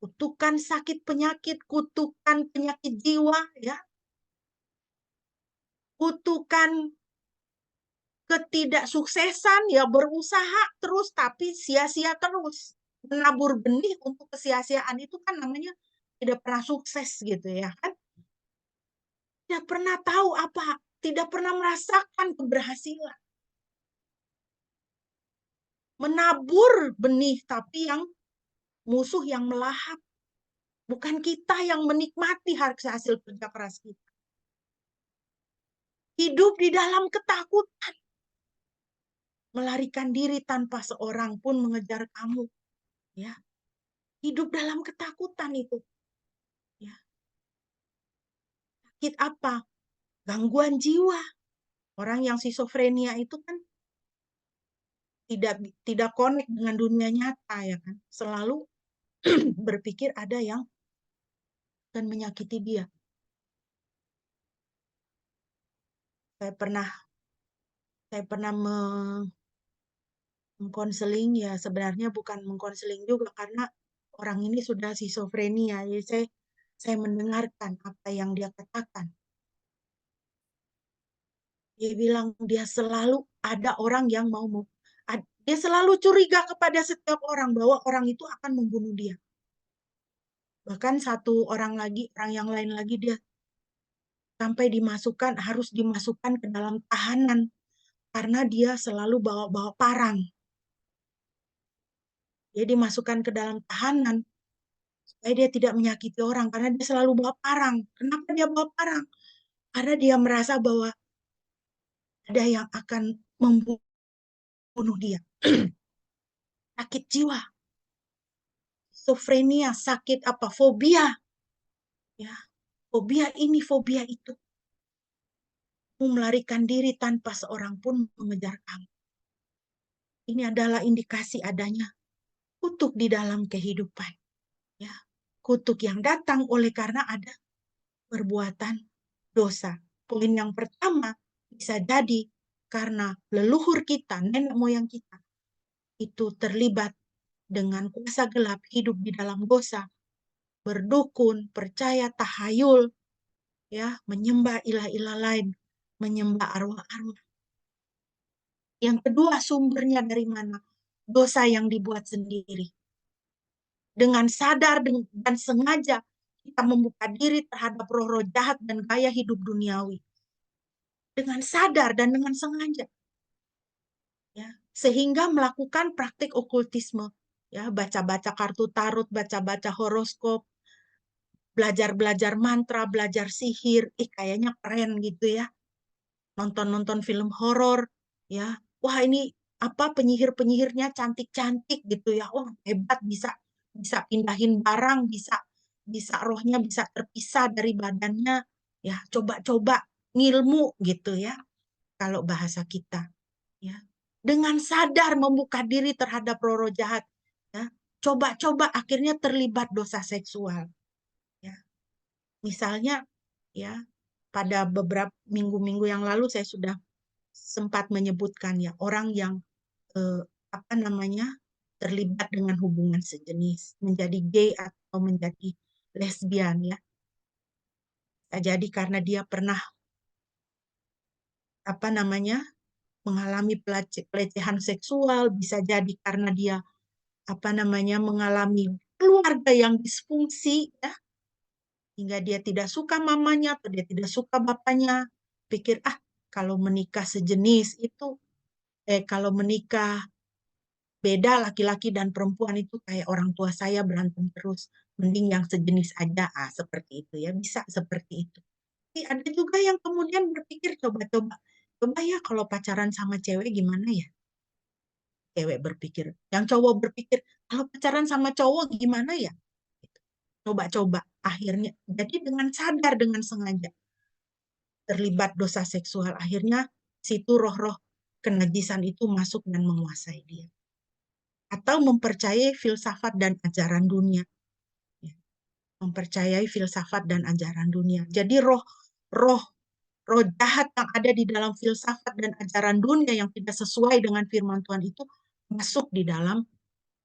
Kutukan sakit penyakit, kutukan penyakit jiwa, ya. Kutukan ketidaksuksesan, ya berusaha terus tapi sia-sia terus. Menabur benih untuk kesia-siaan itu kan namanya tidak pernah sukses gitu ya kan. Tidak pernah tahu apa, tidak pernah merasakan keberhasilan. Menabur benih tapi yang musuh yang melahap. Bukan kita yang menikmati hasil kerja keras kita. Hidup di dalam ketakutan. Melarikan diri tanpa seorang pun mengejar kamu. Ya. Hidup dalam ketakutan itu. Ya. Sakit apa? Gangguan jiwa. Orang yang skizofrenia itu kan tidak connect dengan dunia nyata ya kan. Selalu berpikir ada yang akan menyakiti dia. Saya pernah mengkonseling, ya sebenarnya bukan mengkonseling juga karena orang ini sudah skizofrenia. Jadi saya mendengarkan apa yang dia katakan. Dia bilang dia selalu ada orang yang dia selalu curiga kepada setiap orang bahwa orang itu akan membunuh dia. Bahkan orang yang lain lagi dia sampai harus dimasukkan ke dalam tahanan karena dia selalu bawa parang. Dia dimasukkan ke dalam tahanan supaya dia tidak menyakiti orang karena dia selalu bawa parang. Kenapa dia bawa parang? Karena dia merasa bahwa ada yang akan membunuh dia. Sakit jiwa. Skizofrenia, sakit apa? Fobia. Ya, fobia ini, fobia itu. Melarikan diri tanpa seorang pun mengejar kamu. Ini adalah indikasi adanya kutuk di dalam kehidupan. Ya, kutuk yang datang oleh karena ada perbuatan dosa. Poin yang pertama bisa jadi karena leluhur kita, nenek moyang kita, itu terlibat dengan kuasa gelap, hidup di dalam dosa, berdukun, percaya tahayul, ya, menyembah ilah-ilah lain, menyembah arwah-arwah. Yang kedua, sumbernya dari mana? Dosa yang dibuat sendiri. Dengan sadar dan sengaja kita membuka diri terhadap roh-roh jahat dan gaya hidup duniawi. Dengan sadar dan dengan sengaja. Ya, sehingga melakukan praktik okultisme. Ya, baca-baca kartu tarot, baca-baca horoskop, belajar-belajar mantra, belajar sihir. Kayaknya keren gitu ya. Nonton-nonton film horor, ya. Wah, ini apa penyihir-penyihirnya cantik-cantik gitu ya. Wah, hebat, bisa bisa pindahin barang, bisa bisa rohnya bisa terpisah dari badannya. Ya, coba-coba ngilmu gitu ya. Kalau bahasa kita, ya. Dengan sadar membuka diri terhadap roh-roh jahat, ya. Coba-coba akhirnya terlibat dosa seksual, ya. Misalnya, ya, pada beberapa minggu-minggu yang lalu saya sudah sempat menyebutkan ya orang yang eh, apa namanya terlibat dengan hubungan sejenis, menjadi gay atau menjadi lesbian ya. Jadi karena dia pernah apa namanya mengalami pelecehan seksual, bisa jadi karena dia apa namanya mengalami keluarga yang disfungsi ya, hingga dia tidak suka mamanya atau dia tidak suka bapaknya, pikir kalau menikah sejenis itu kalau menikah beda laki-laki dan perempuan itu kayak orang tua saya berantem terus, mending yang sejenis aja, seperti itu ya, bisa seperti itu. Tapi ada juga yang kemudian berpikir coba-coba coba ya kalau pacaran sama cewek gimana ya, cewek berpikir, yang cowok berpikir kalau pacaran sama cowok gimana ya, coba-coba akhirnya jadi dengan sadar dengan sengaja terlibat dosa seksual, akhirnya situ roh-roh kenajisan itu masuk dan menguasai dia, atau mempercayai filsafat dan ajaran dunia, ya. Mempercayai filsafat dan ajaran dunia. Jadi roh roh jahat yang ada di dalam filsafat dan ajaran dunia yang tidak sesuai dengan firman Tuhan itu masuk di dalam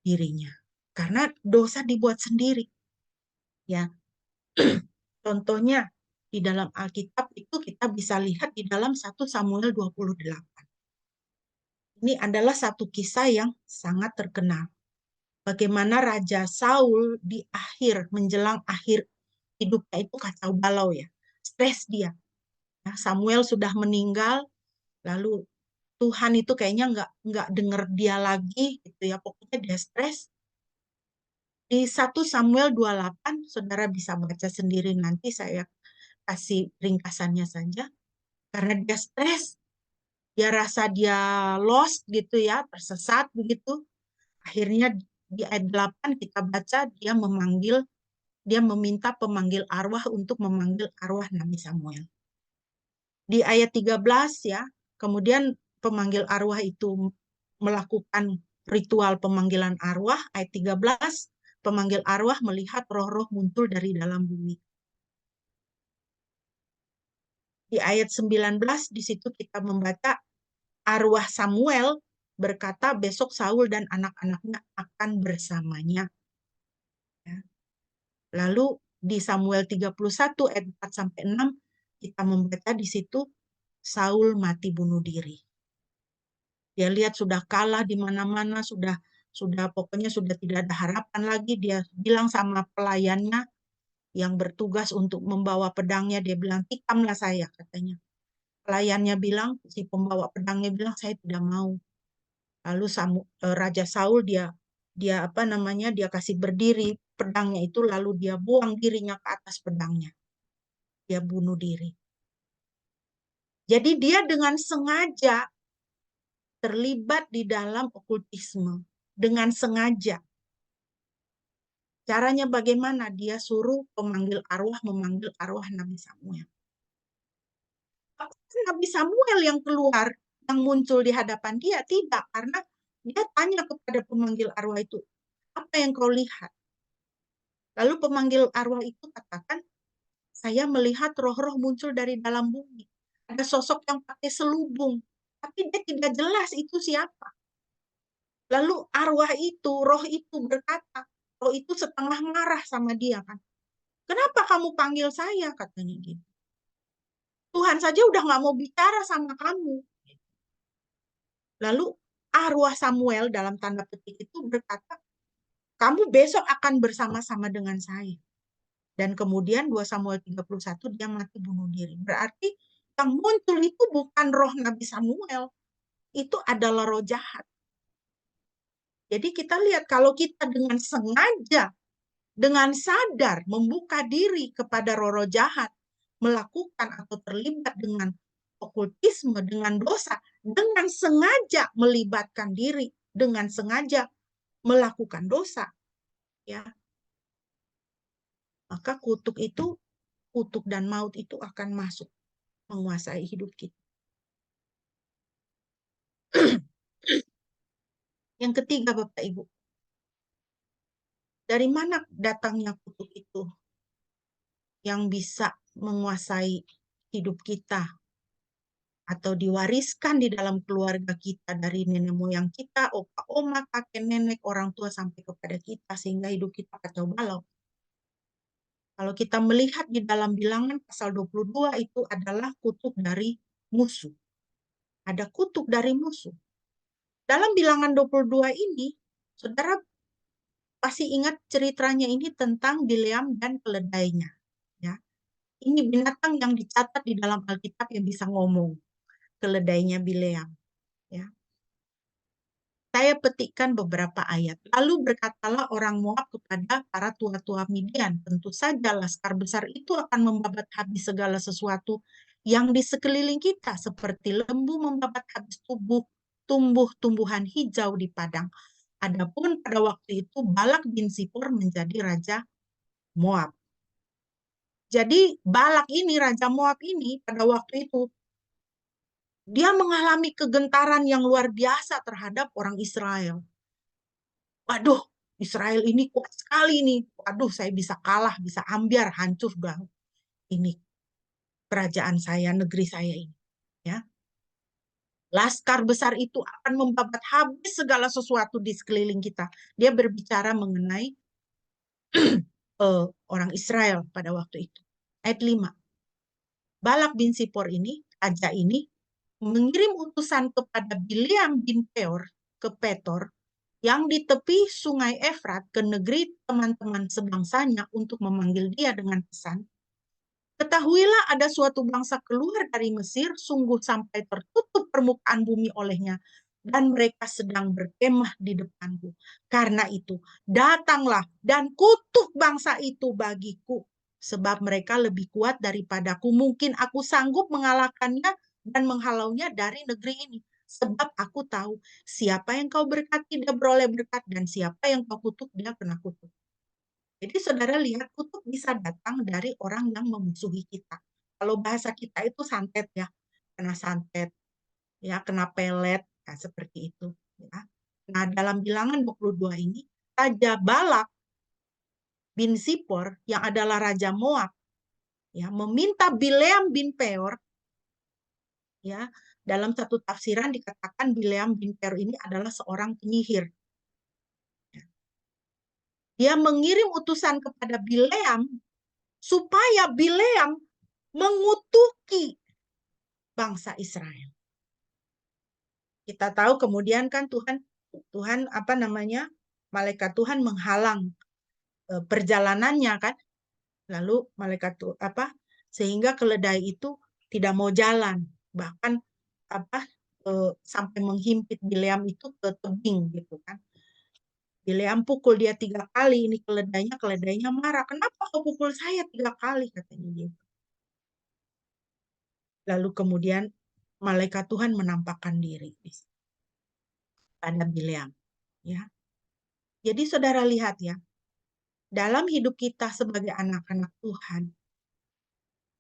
dirinya. Karena dosa dibuat sendiri. Ya, contohnya di dalam Alkitab itu kita bisa lihat di dalam 1 Samuel 28. Ini adalah satu kisah yang sangat terkenal. Bagaimana Raja Saul di akhir, menjelang akhir hidupnya itu kacau balau ya. Stres dia. Samuel sudah meninggal, lalu Tuhan itu kayaknya nggak denger dia lagi gitu ya. Pokoknya dia stres. Di 1 Samuel 28, saudara bisa baca sendiri nanti, saya kasih ringkasannya saja. Karena dia stres, dia rasa dia lost gitu ya, tersesat begitu. Akhirnya di ayat 8 kita baca dia meminta pemanggil arwah untuk memanggil arwah Nabi Samuel. Di ayat 13 ya, kemudian pemanggil arwah itu melakukan ritual pemanggilan arwah. Ayat 13, pemanggil arwah melihat roh-roh muncul dari dalam bumi. Di ayat 19 di situ kita membaca arwah Samuel berkata besok Saul dan anak-anaknya akan bersamanya. Ya. Lalu di Samuel 31 ayat 4 sampai 6 kita membaca di situ Saul mati bunuh diri. Dia lihat sudah kalah di mana-mana, sudah pokoknya sudah tidak ada harapan lagi. Dia bilang sama pelayannya yang bertugas untuk membawa pedangnya, dia bilang, "Tikamlah saya," katanya. Pelayannya bilang, si pembawa pedangnya bilang, "Saya tidak mau." Lalu Raja Saul dia dia apa namanya? Dia kasih berdiri pedangnya itu, lalu dia buang dirinya ke atas pedangnya. Dia bunuh diri. Jadi dia dengan sengaja terlibat di dalam okultisme dengan sengaja. Caranya bagaimana? Dia suruh pemanggil arwah memanggil arwah Nabi Samuel. Apakah Nabi Samuel yang keluar, yang muncul di hadapan dia? Tidak, karena dia tanya kepada pemanggil arwah itu, apa yang kau lihat? Lalu pemanggil arwah itu katakan, saya melihat roh-roh muncul dari dalam bumi. Ada sosok yang pakai selubung, tapi dia tidak jelas itu siapa. Lalu arwah itu, roh itu berkata, roh itu setengah marah sama dia kan. Kenapa kamu panggil saya? Katanya gitu. Tuhan saja udah nggak mau bicara sama kamu. Lalu arwah Samuel dalam tanda petik itu berkata, kamu besok akan bersama-sama dengan saya. Dan kemudian 2 Samuel 31 dia mati bunuh diri. Berarti yang muncul itu bukan roh Nabi Samuel. Itu adalah roh jahat. Jadi kita lihat kalau kita dengan sengaja, dengan sadar membuka diri kepada roh-roh jahat, melakukan atau terlibat dengan okultisme, dengan dosa, dengan sengaja melibatkan diri, dengan sengaja melakukan dosa, ya, maka kutuk dan maut itu akan masuk menguasai hidup kita. Yang ketiga, Bapak Ibu, dari mana datangnya kutuk itu yang bisa menguasai hidup kita atau diwariskan di dalam keluarga kita dari nenek moyang kita, opa oma, kakek nenek, orang tua sampai kepada kita sehingga hidup kita kacau balau. Kalau kita melihat di dalam Bilangan pasal 22 itu adalah kutuk dari musuh. Ada kutuk dari musuh. Dalam Bilangan 22 ini, saudara pasti ingat ceritanya ini tentang Bileam dan keledainya. Ya. Ini binatang yang dicatat di dalam Alkitab yang bisa ngomong. Keledainya Bileam. Ya. Saya petikkan beberapa ayat. Lalu berkatalah orang Moab kepada para tua-tua Midian, tentu saja laskar besar itu akan membabat habis segala sesuatu yang di sekeliling kita, seperti lembu membabat habis tumbuh-tumbuhan hijau di padang. Adapun pada waktu itu Balak bin Sipor menjadi raja Moab. Jadi Balak ini, raja Moab ini pada waktu itu dia mengalami kegentaran yang luar biasa terhadap orang Israel. Waduh, Israel ini kuat sekali nih. Waduh, saya bisa kalah, bisa ambiar, hancur dah. Ini kerajaan saya, negeri saya ini. Ya. Laskar besar itu akan membabat habis segala sesuatu di sekeliling kita. Dia berbicara mengenai orang Israel pada waktu itu. Ayat 5. Balak bin Sipor ini, raja ini, mengirim utusan kepada Bileam bin Peor ke Petor yang di tepi sungai Efrat ke negeri teman-teman sebangsanya untuk memanggil dia dengan pesan, ketahuilah ada suatu bangsa keluar dari Mesir, sungguh sampai tertutup permukaan bumi olehnya, dan mereka sedang berkemah di depanku. Karena itu, datanglah dan kutuk bangsa itu bagiku, sebab mereka lebih kuat daripadaku. Mungkin aku sanggup mengalahkannya dan menghalaunya dari negeri ini. Sebab aku tahu siapa yang kau berkati dia beroleh berkat, dan siapa yang kau kutuk dia kena kutuk. Jadi saudara lihat kutuk bisa datang dari orang yang memusuhi kita. Kalau bahasa kita itu santet ya, kena santet, ya kena pelet, nah, seperti itu. Ya. Nah dalam Bilangan 22 ini, Raja Balak bin Sipor yang adalah Raja Moab, ya meminta Bileam bin Peor, ya dalam satu tafsiran dikatakan Bileam bin Peor ini adalah seorang penyihir. Dia mengirim utusan kepada Bileam supaya Bileam mengutuki bangsa Israel. Kita tahu kemudian kan Tuhan apa namanya? Malaikat Tuhan menghalang perjalanannya kan. Lalu malaikat apa? Sehingga keledai itu tidak mau jalan, bahkan apa sampai menghimpit Bileam itu ke tebing gitu kan. Bileam pukul dia 3 kali, ini keledainya marah. Kenapa kau pukul saya 3 kali katanya dia. Lalu kemudian malaikat Tuhan menampakkan diri pada Bileam. Ya. Jadi saudara lihat ya, dalam hidup kita sebagai anak-anak Tuhan,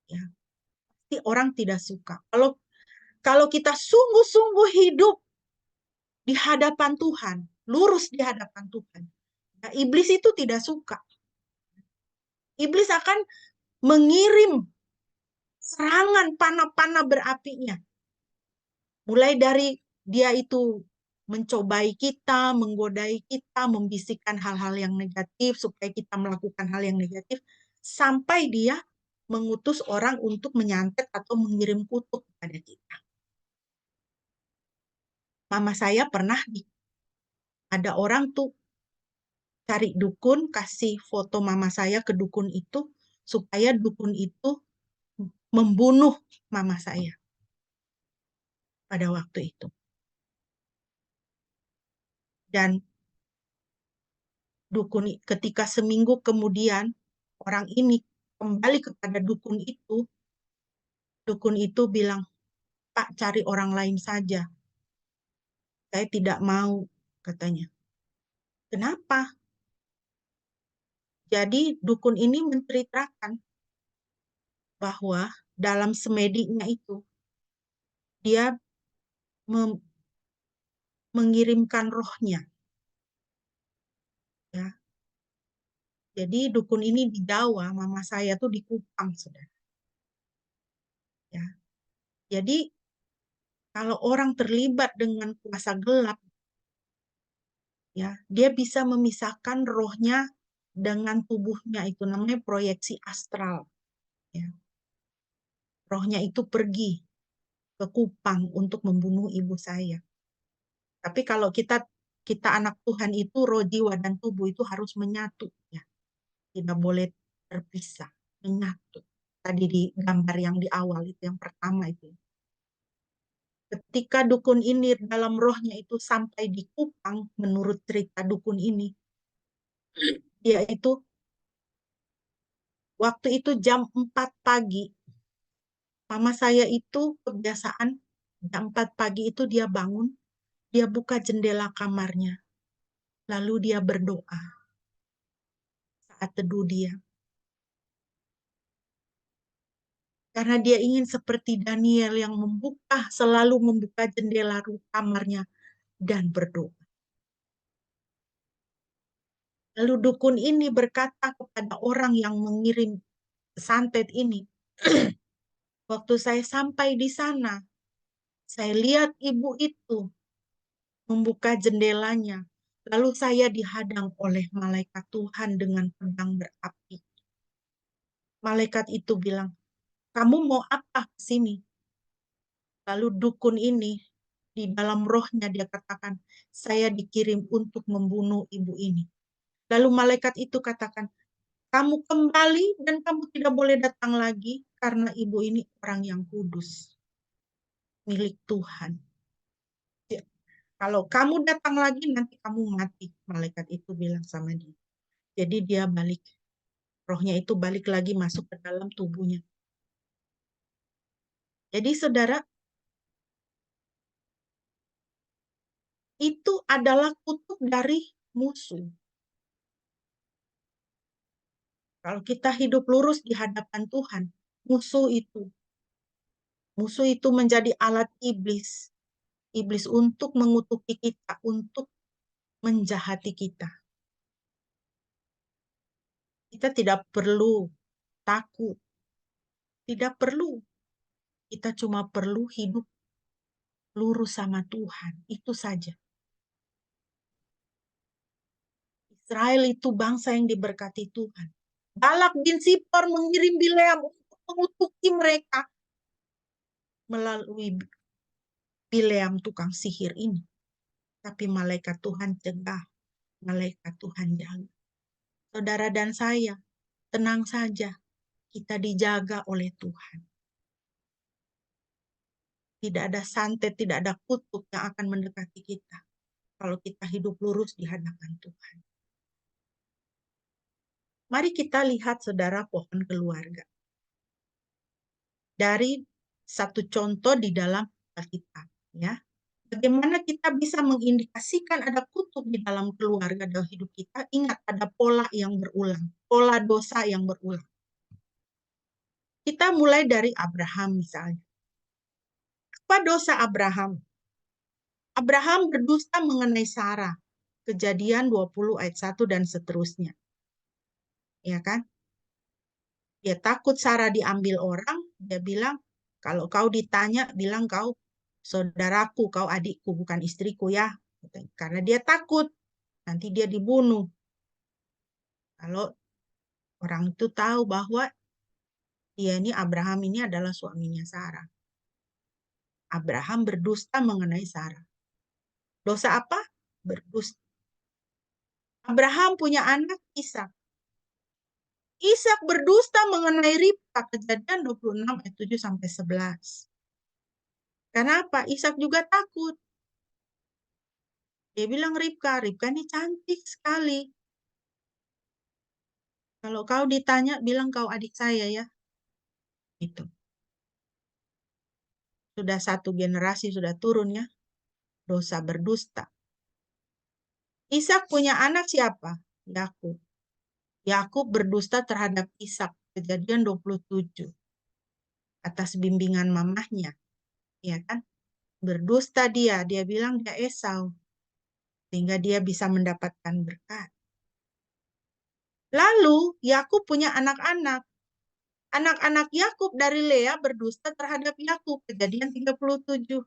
ya, pasti orang tidak suka. Kalau kita sungguh-sungguh hidup di hadapan Tuhan, lurus di hadapan Tuhan, nah, iblis itu tidak suka. Iblis akan mengirim serangan panah-panah berapinya. Mulai dari dia itu mencobai kita, menggodai kita, membisikkan hal-hal yang negatif supaya kita melakukan hal yang negatif, sampai dia mengutus orang untuk menyantet atau mengirim kutuk kepada kita. Mama saya pernah ada orang tuh cari dukun, kasih foto mama saya ke dukun itu, supaya dukun itu membunuh mama saya pada waktu itu. Dan dukun ketika seminggu kemudian orang ini kembali kepada dukun itu bilang, "Pak, cari orang lain saja. Saya tidak mau," katanya. Kenapa? Jadi dukun ini menceritakan bahwa dalam semedinya itu dia mengirimkan rohnya. Ya. Jadi dukun ini di Jawa, mama saya tuh di Kupang, saudara. Ya. Jadi kalau orang terlibat dengan kuasa gelap, ya, dia bisa memisahkan rohnya dengan tubuhnya, itu namanya proyeksi astral. Ya. Rohnya itu pergi ke Kupang untuk membunuh ibu saya. Tapi kalau kita anak Tuhan itu roh, jiwa, dan tubuh itu harus menyatu, ya. Tidak boleh terpisah, menyatu. Tadi di gambar yang di awal itu, yang pertama itu. Ketika dukun ini dalam rohnya itu sampai di Kupang, menurut cerita dukun ini, dia itu waktu itu jam 4 pagi, mama saya itu kebiasaan jam 4 pagi itu dia bangun, dia buka jendela kamarnya, lalu dia berdoa saat teduh dia. Karena dia ingin seperti Daniel yang selalu membuka jendela kamarnya dan berdoa. Lalu dukun ini berkata kepada orang yang mengirim santet ini, "Waktu saya sampai di sana, saya lihat ibu itu membuka jendelanya. Lalu saya dihadang oleh malaikat Tuhan dengan pedang berapi. Malaikat itu bilang, 'Kamu mau apa ke sini?' Lalu dukun ini di dalam rohnya dia katakan, 'Saya dikirim untuk membunuh ibu ini.' Lalu malaikat itu katakan, 'Kamu kembali dan kamu tidak boleh datang lagi karena ibu ini orang yang kudus, milik Tuhan. Kalau kamu datang lagi nanti kamu mati,' malaikat itu bilang sama dia. Jadi dia balik. Rohnya itu balik lagi masuk ke dalam tubuhnya. Jadi saudara, itu adalah kutuk dari musuh. Kalau kita hidup lurus di hadapan Tuhan, musuh itu menjadi alat iblis. Iblis untuk mengutuki kita, untuk menjahati kita. Kita tidak perlu takut. Tidak perlu. Kita cuma perlu hidup lurus sama Tuhan. Itu saja. Israel itu bangsa yang diberkati Tuhan. Balak bin Sipor mengirim Bileam untuk mengutuki mereka melalui Bileam tukang sihir ini. Tapi malaikat Tuhan cegah, malaikat Tuhan jaga. Saudara dan saya, tenang saja, kita dijaga oleh Tuhan. Tidak ada santet, tidak ada kutuk yang akan mendekati kita kalau kita hidup lurus di hadapan Tuhan. Mari kita lihat, saudara, pohon keluarga. Dari satu contoh di dalam Alkitab, ya. Bagaimana kita bisa mengindikasikan ada kutuk di dalam keluarga dalam hidup kita? Ingat, ada pola yang berulang, pola dosa yang berulang. Kita mulai dari Abraham misalnya. Apa dosa Abraham? Abraham berdusta mengenai Sarah. Kejadian 20 ayat 1 dan seterusnya. Ya kan? Dia takut Sarah diambil orang, dia bilang, kalau kau ditanya, bilang kau saudaraku, kau adikku, bukan istriku ya. Karena dia takut, nanti dia dibunuh. Kalau orang itu tahu bahwa dia ini, Abraham ini adalah suaminya Sarah. Abraham berdusta mengenai Sarah. Dosa apa? Berdusta. Abraham punya anak Ishak. Ishak berdusta mengenai Ribka, Kejadian 26 ayat 7 sampai 11. Kenapa? Ishak juga takut. Dia bilang Ribka ini cantik sekali. Kalau kau ditanya, bilang kau adik saya ya. Itu. Sudah satu generasi sudah turun ya. Dosa berdusta. Ishak punya anak siapa? Yakub. Yakub berdusta terhadap Ishak. Kejadian 27. Atas bimbingan mamahnya. Ya kan? Berdusta dia bilang dia Esau. Sehingga dia bisa mendapatkan berkat. Lalu Yakub punya anak-anak. Anak-anak Yakub dari Lea berdusta terhadap Yakub. Kejadian 37.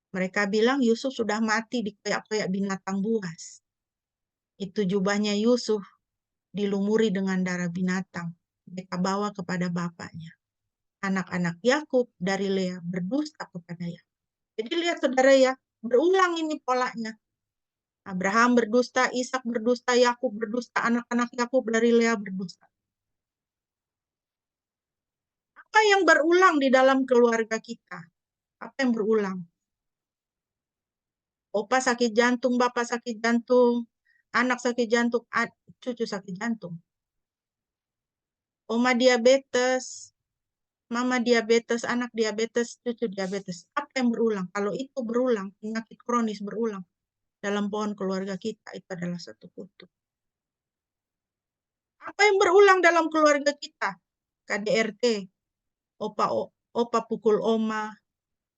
Mereka bilang Yusuf sudah mati dikoyak-koyak binatang buas. Itu jubahnya Yusuf dilumuri dengan darah binatang. Mereka bawa kepada bapaknya. Anak-anak Yakub dari Lea berdusta kepada Yakub. Jadi lihat saudara ya, berulang ini polanya. Abraham berdusta, Ishak berdusta, Yakub berdusta, anak-anak Yakub dari Lea berdusta. Apa yang berulang di dalam keluarga kita? Apa yang berulang? Opa sakit jantung, bapak sakit jantung, anak sakit jantung, cucu sakit jantung. Oma diabetes, mama diabetes, anak diabetes, cucu diabetes. Apa yang berulang? Kalau itu berulang, penyakit kronis berulang dalam pohon keluarga kita, itu adalah satu kutuk. Apa yang berulang dalam keluarga kita? KDRT, opa pukul oma,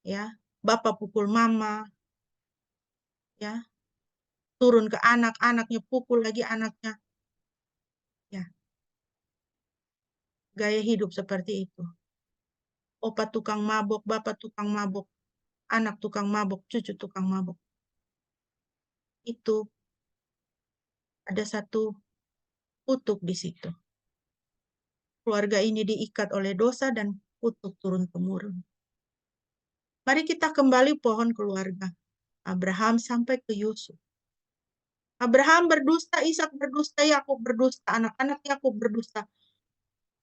ya, bapak pukul mama, ya, turun ke anak, anaknya pukul lagi anaknya, ya, gaya hidup seperti itu. Opa tukang mabok, bapak tukang mabok, anak tukang mabok, cucu tukang mabok. Itu ada satu kutuk di situ. Keluarga ini diikat oleh dosa dan kutuk turun-temurun. Mari kita kembali pohon keluarga. Abraham sampai ke Yusuf. Abraham berdusta, Ishak berdusta, Yakub berdusta, anak-anak Yakub berdusta.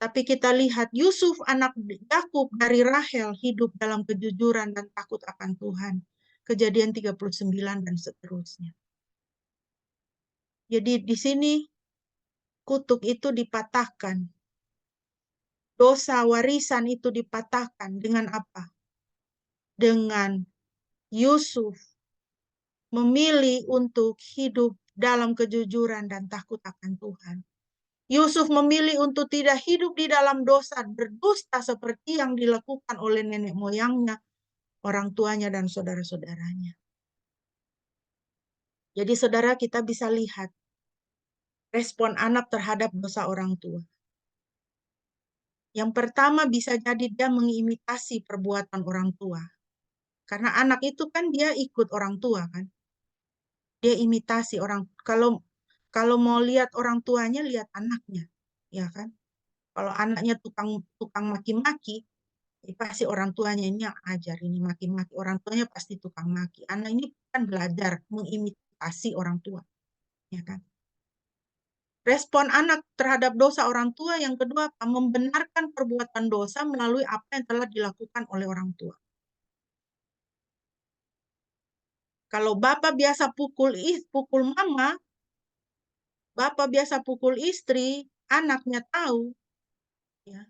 Tapi kita lihat Yusuf anak Yakub dari Rahel hidup dalam kejujuran dan takut akan Tuhan. Kejadian 39 dan seterusnya. Jadi di sini kutuk itu dipatahkan. Dosa warisan itu dipatahkan dengan apa? Dengan Yusuf memilih untuk hidup dalam kejujuran dan takut akan Tuhan. Yusuf memilih untuk tidak hidup di dalam dosa, berdusta seperti yang dilakukan oleh nenek moyangnya, orang tuanya, dan saudara-saudaranya. Jadi saudara, kita bisa lihat respon anak terhadap dosa orang tua. Yang pertama bisa jadi dia mengimitasi perbuatan orang tua. Karena anak itu kan dia ikut orang tua kan. Dia imitasi orang. Kalau mau lihat orang tuanya, lihat anaknya. Ya kan? Kalau anaknya tukang maki-maki, pasti orang tuanya ini yang ajar, ini maki-maki. Orang tuanya pasti tukang maki. Anak ini kan belajar mengimitasi orang tua. Ya kan? Respon anak terhadap dosa orang tua yang kedua, membenarkan perbuatan dosa melalui apa yang telah dilakukan oleh orang tua. Kalau bapak biasa pukul mama, bapak biasa pukul istri, anaknya tahu. Ya.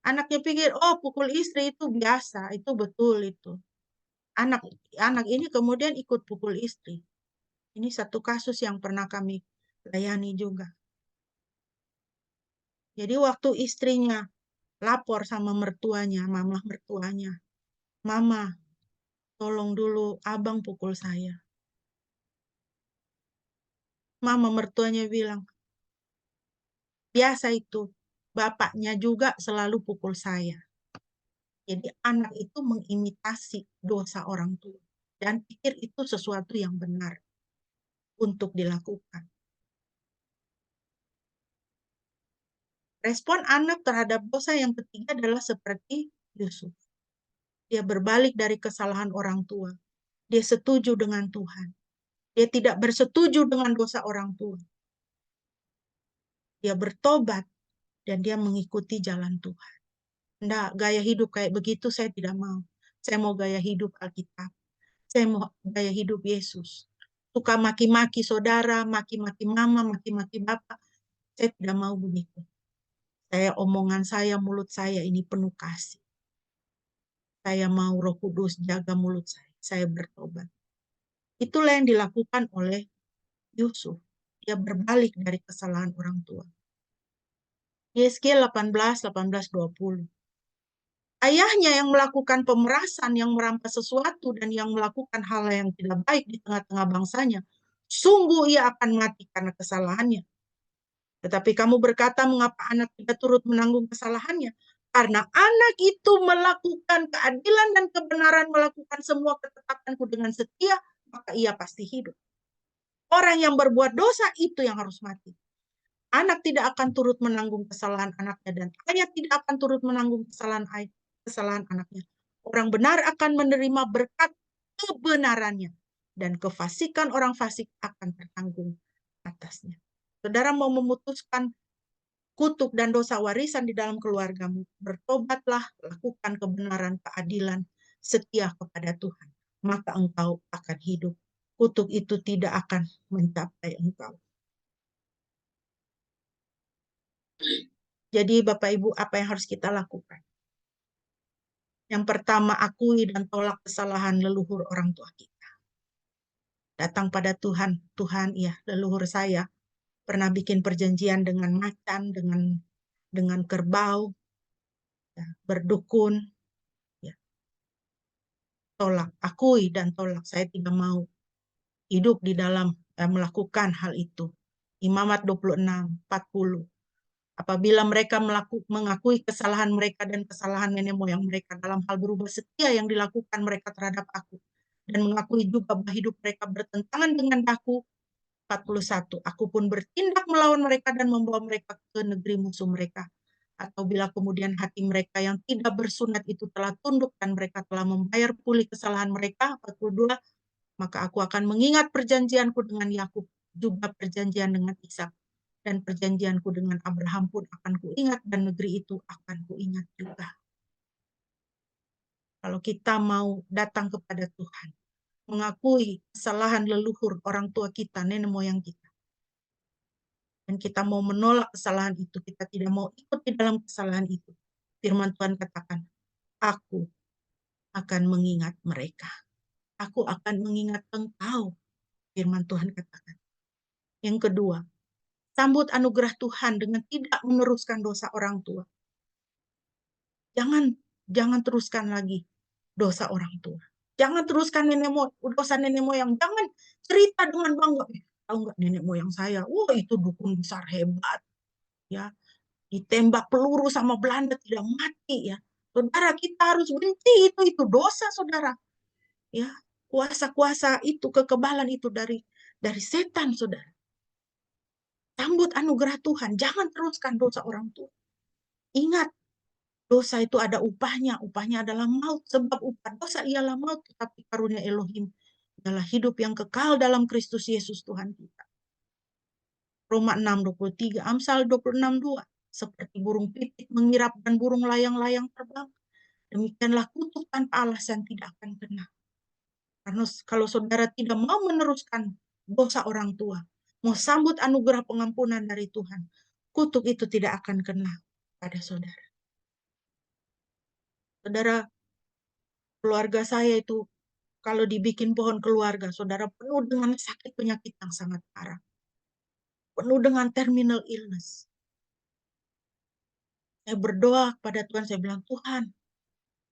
Anaknya pikir, oh pukul istri itu biasa, itu betul itu. anak ini kemudian ikut pukul istri. Ini satu kasus yang pernah kami layani juga. Jadi waktu istrinya lapor sama mertuanya, mama mertuanya, "Mama, tolong dulu abang pukul saya." Mama mertuanya bilang, "Biasa itu, bapaknya juga selalu pukul saya." Jadi anak itu mengimitasi dosa orang tua dan pikir itu sesuatu yang benar untuk dilakukan. Respon anak terhadap dosa yang ketiga adalah seperti Yusuf. Dia berbalik dari kesalahan orang tua. Dia setuju dengan Tuhan. Dia tidak bersetuju dengan dosa orang tua. Dia bertobat dan dia mengikuti jalan Tuhan. Enggak, gaya hidup kayak begitu saya tidak mau. Saya mau gaya hidup Alkitab. Saya mau gaya hidup Yesus. Suka maki-maki saudara, maki-maki mama, maki-maki bapak. Saya tidak mau begitu. Omongan saya, mulut saya ini penuh kasih. Saya mau Roh Kudus jaga mulut saya. Saya bertobat. Itulah yang dilakukan oleh Yusuf. Dia berbalik dari kesalahan orang tua. Yeskiel 18:20. Ayahnya yang melakukan pemerasan, yang merampas sesuatu, dan yang melakukan hal yang tidak baik di tengah-tengah bangsanya, sungguh ia akan mati karena kesalahannya. Tetapi kamu berkata, mengapa anak tidak turut menanggung kesalahannya? Karena anak itu melakukan keadilan dan kebenaran, melakukan semua ketetapanku dengan setia, maka ia pasti hidup. Orang yang berbuat dosa itu yang harus mati. Anak tidak akan turut menanggung kesalahan anaknya, dan ayah tidak akan turut menanggung kesalahan anaknya. Orang benar akan menerima berkat kebenarannya, dan kefasikan orang fasik akan tertanggung atasnya. Saudara mau memutuskan kutuk dan dosa warisan di dalam keluargamu, bertobatlah, lakukan kebenaran, keadilan, setia kepada Tuhan. Maka engkau akan hidup. Kutuk itu tidak akan mencapai engkau. Jadi Bapak Ibu, apa yang harus kita lakukan? Yang pertama, akui dan tolak kesalahan leluhur orang tua kita. Datang pada Tuhan, Tuhan ya leluhur saya pernah bikin perjanjian dengan macan, dengan kerbau, ya, berdukun, ya. Tolak, akui dan tolak. Saya tidak mau hidup di dalam melakukan hal itu. Imamat 26:40. Apabila mereka mengakui kesalahan mereka dan kesalahan nenek moyang mereka dalam hal berubah setia yang dilakukan mereka terhadap aku, dan mengakui juga bahwa hidup mereka bertentangan dengan aku, 41. Aku pun bertindak melawan mereka dan membawa mereka ke negeri musuh mereka. Atau bila kemudian hati mereka yang tidak bersunat itu telah tunduk dan mereka telah membayar pulih kesalahan mereka, 42, maka aku akan mengingat perjanjianku dengan Yakub, juga perjanjian dengan Ishak, dan perjanjianku dengan Abraham pun akan kuingat, dan negeri itu akan kuingat juga. Kalau kita mau datang kepada Tuhan, mengakui kesalahan leluhur orang tua kita, nenek moyang kita, dan kita mau menolak kesalahan itu, kita tidak mau ikut di dalam kesalahan itu, firman Tuhan katakan, aku akan mengingat mereka. Aku akan mengingat engkau, firman Tuhan katakan. Yang kedua, sambut anugerah Tuhan dengan tidak meneruskan dosa orang tua. Jangan teruskan lagi dosa orang tua. Jangan teruskan dosa nenek moyang. Jangan cerita dengan bangga. Tahu nggak nenek moyang saya? Wah, itu dukun besar hebat. Ya, ditembak peluru sama Belanda tidak mati ya. Saudara, kita harus benci itu dosa, saudara. Ya, kuasa-kuasa itu, kekebalan itu dari setan, saudara. Sambut anugerah Tuhan. Jangan teruskan dosa orang tua. Ingat, dosa itu ada upahnya. Upahnya adalah maut. Sebab upah dosa ialah maut. Tetapi karunia Elohim adalah hidup yang kekal dalam Kristus Yesus Tuhan kita. Roma 6:23, Amsal 26:2. Seperti burung pipit mengirap dan burung layang-layang terbang, demikianlah kutuk tanpa alasan tidak akan kena. Karena kalau saudara tidak mau meneruskan dosa orang tua, mau sambut anugerah pengampunan dari Tuhan, kutuk itu tidak akan kena pada saudara. Saudara, keluarga saya itu Kalau dibikin pohon keluarga, saudara, penuh dengan sakit penyakit yang sangat parah. Penuh dengan terminal illness. Saya berdoa kepada Tuhan, saya bilang, Tuhan,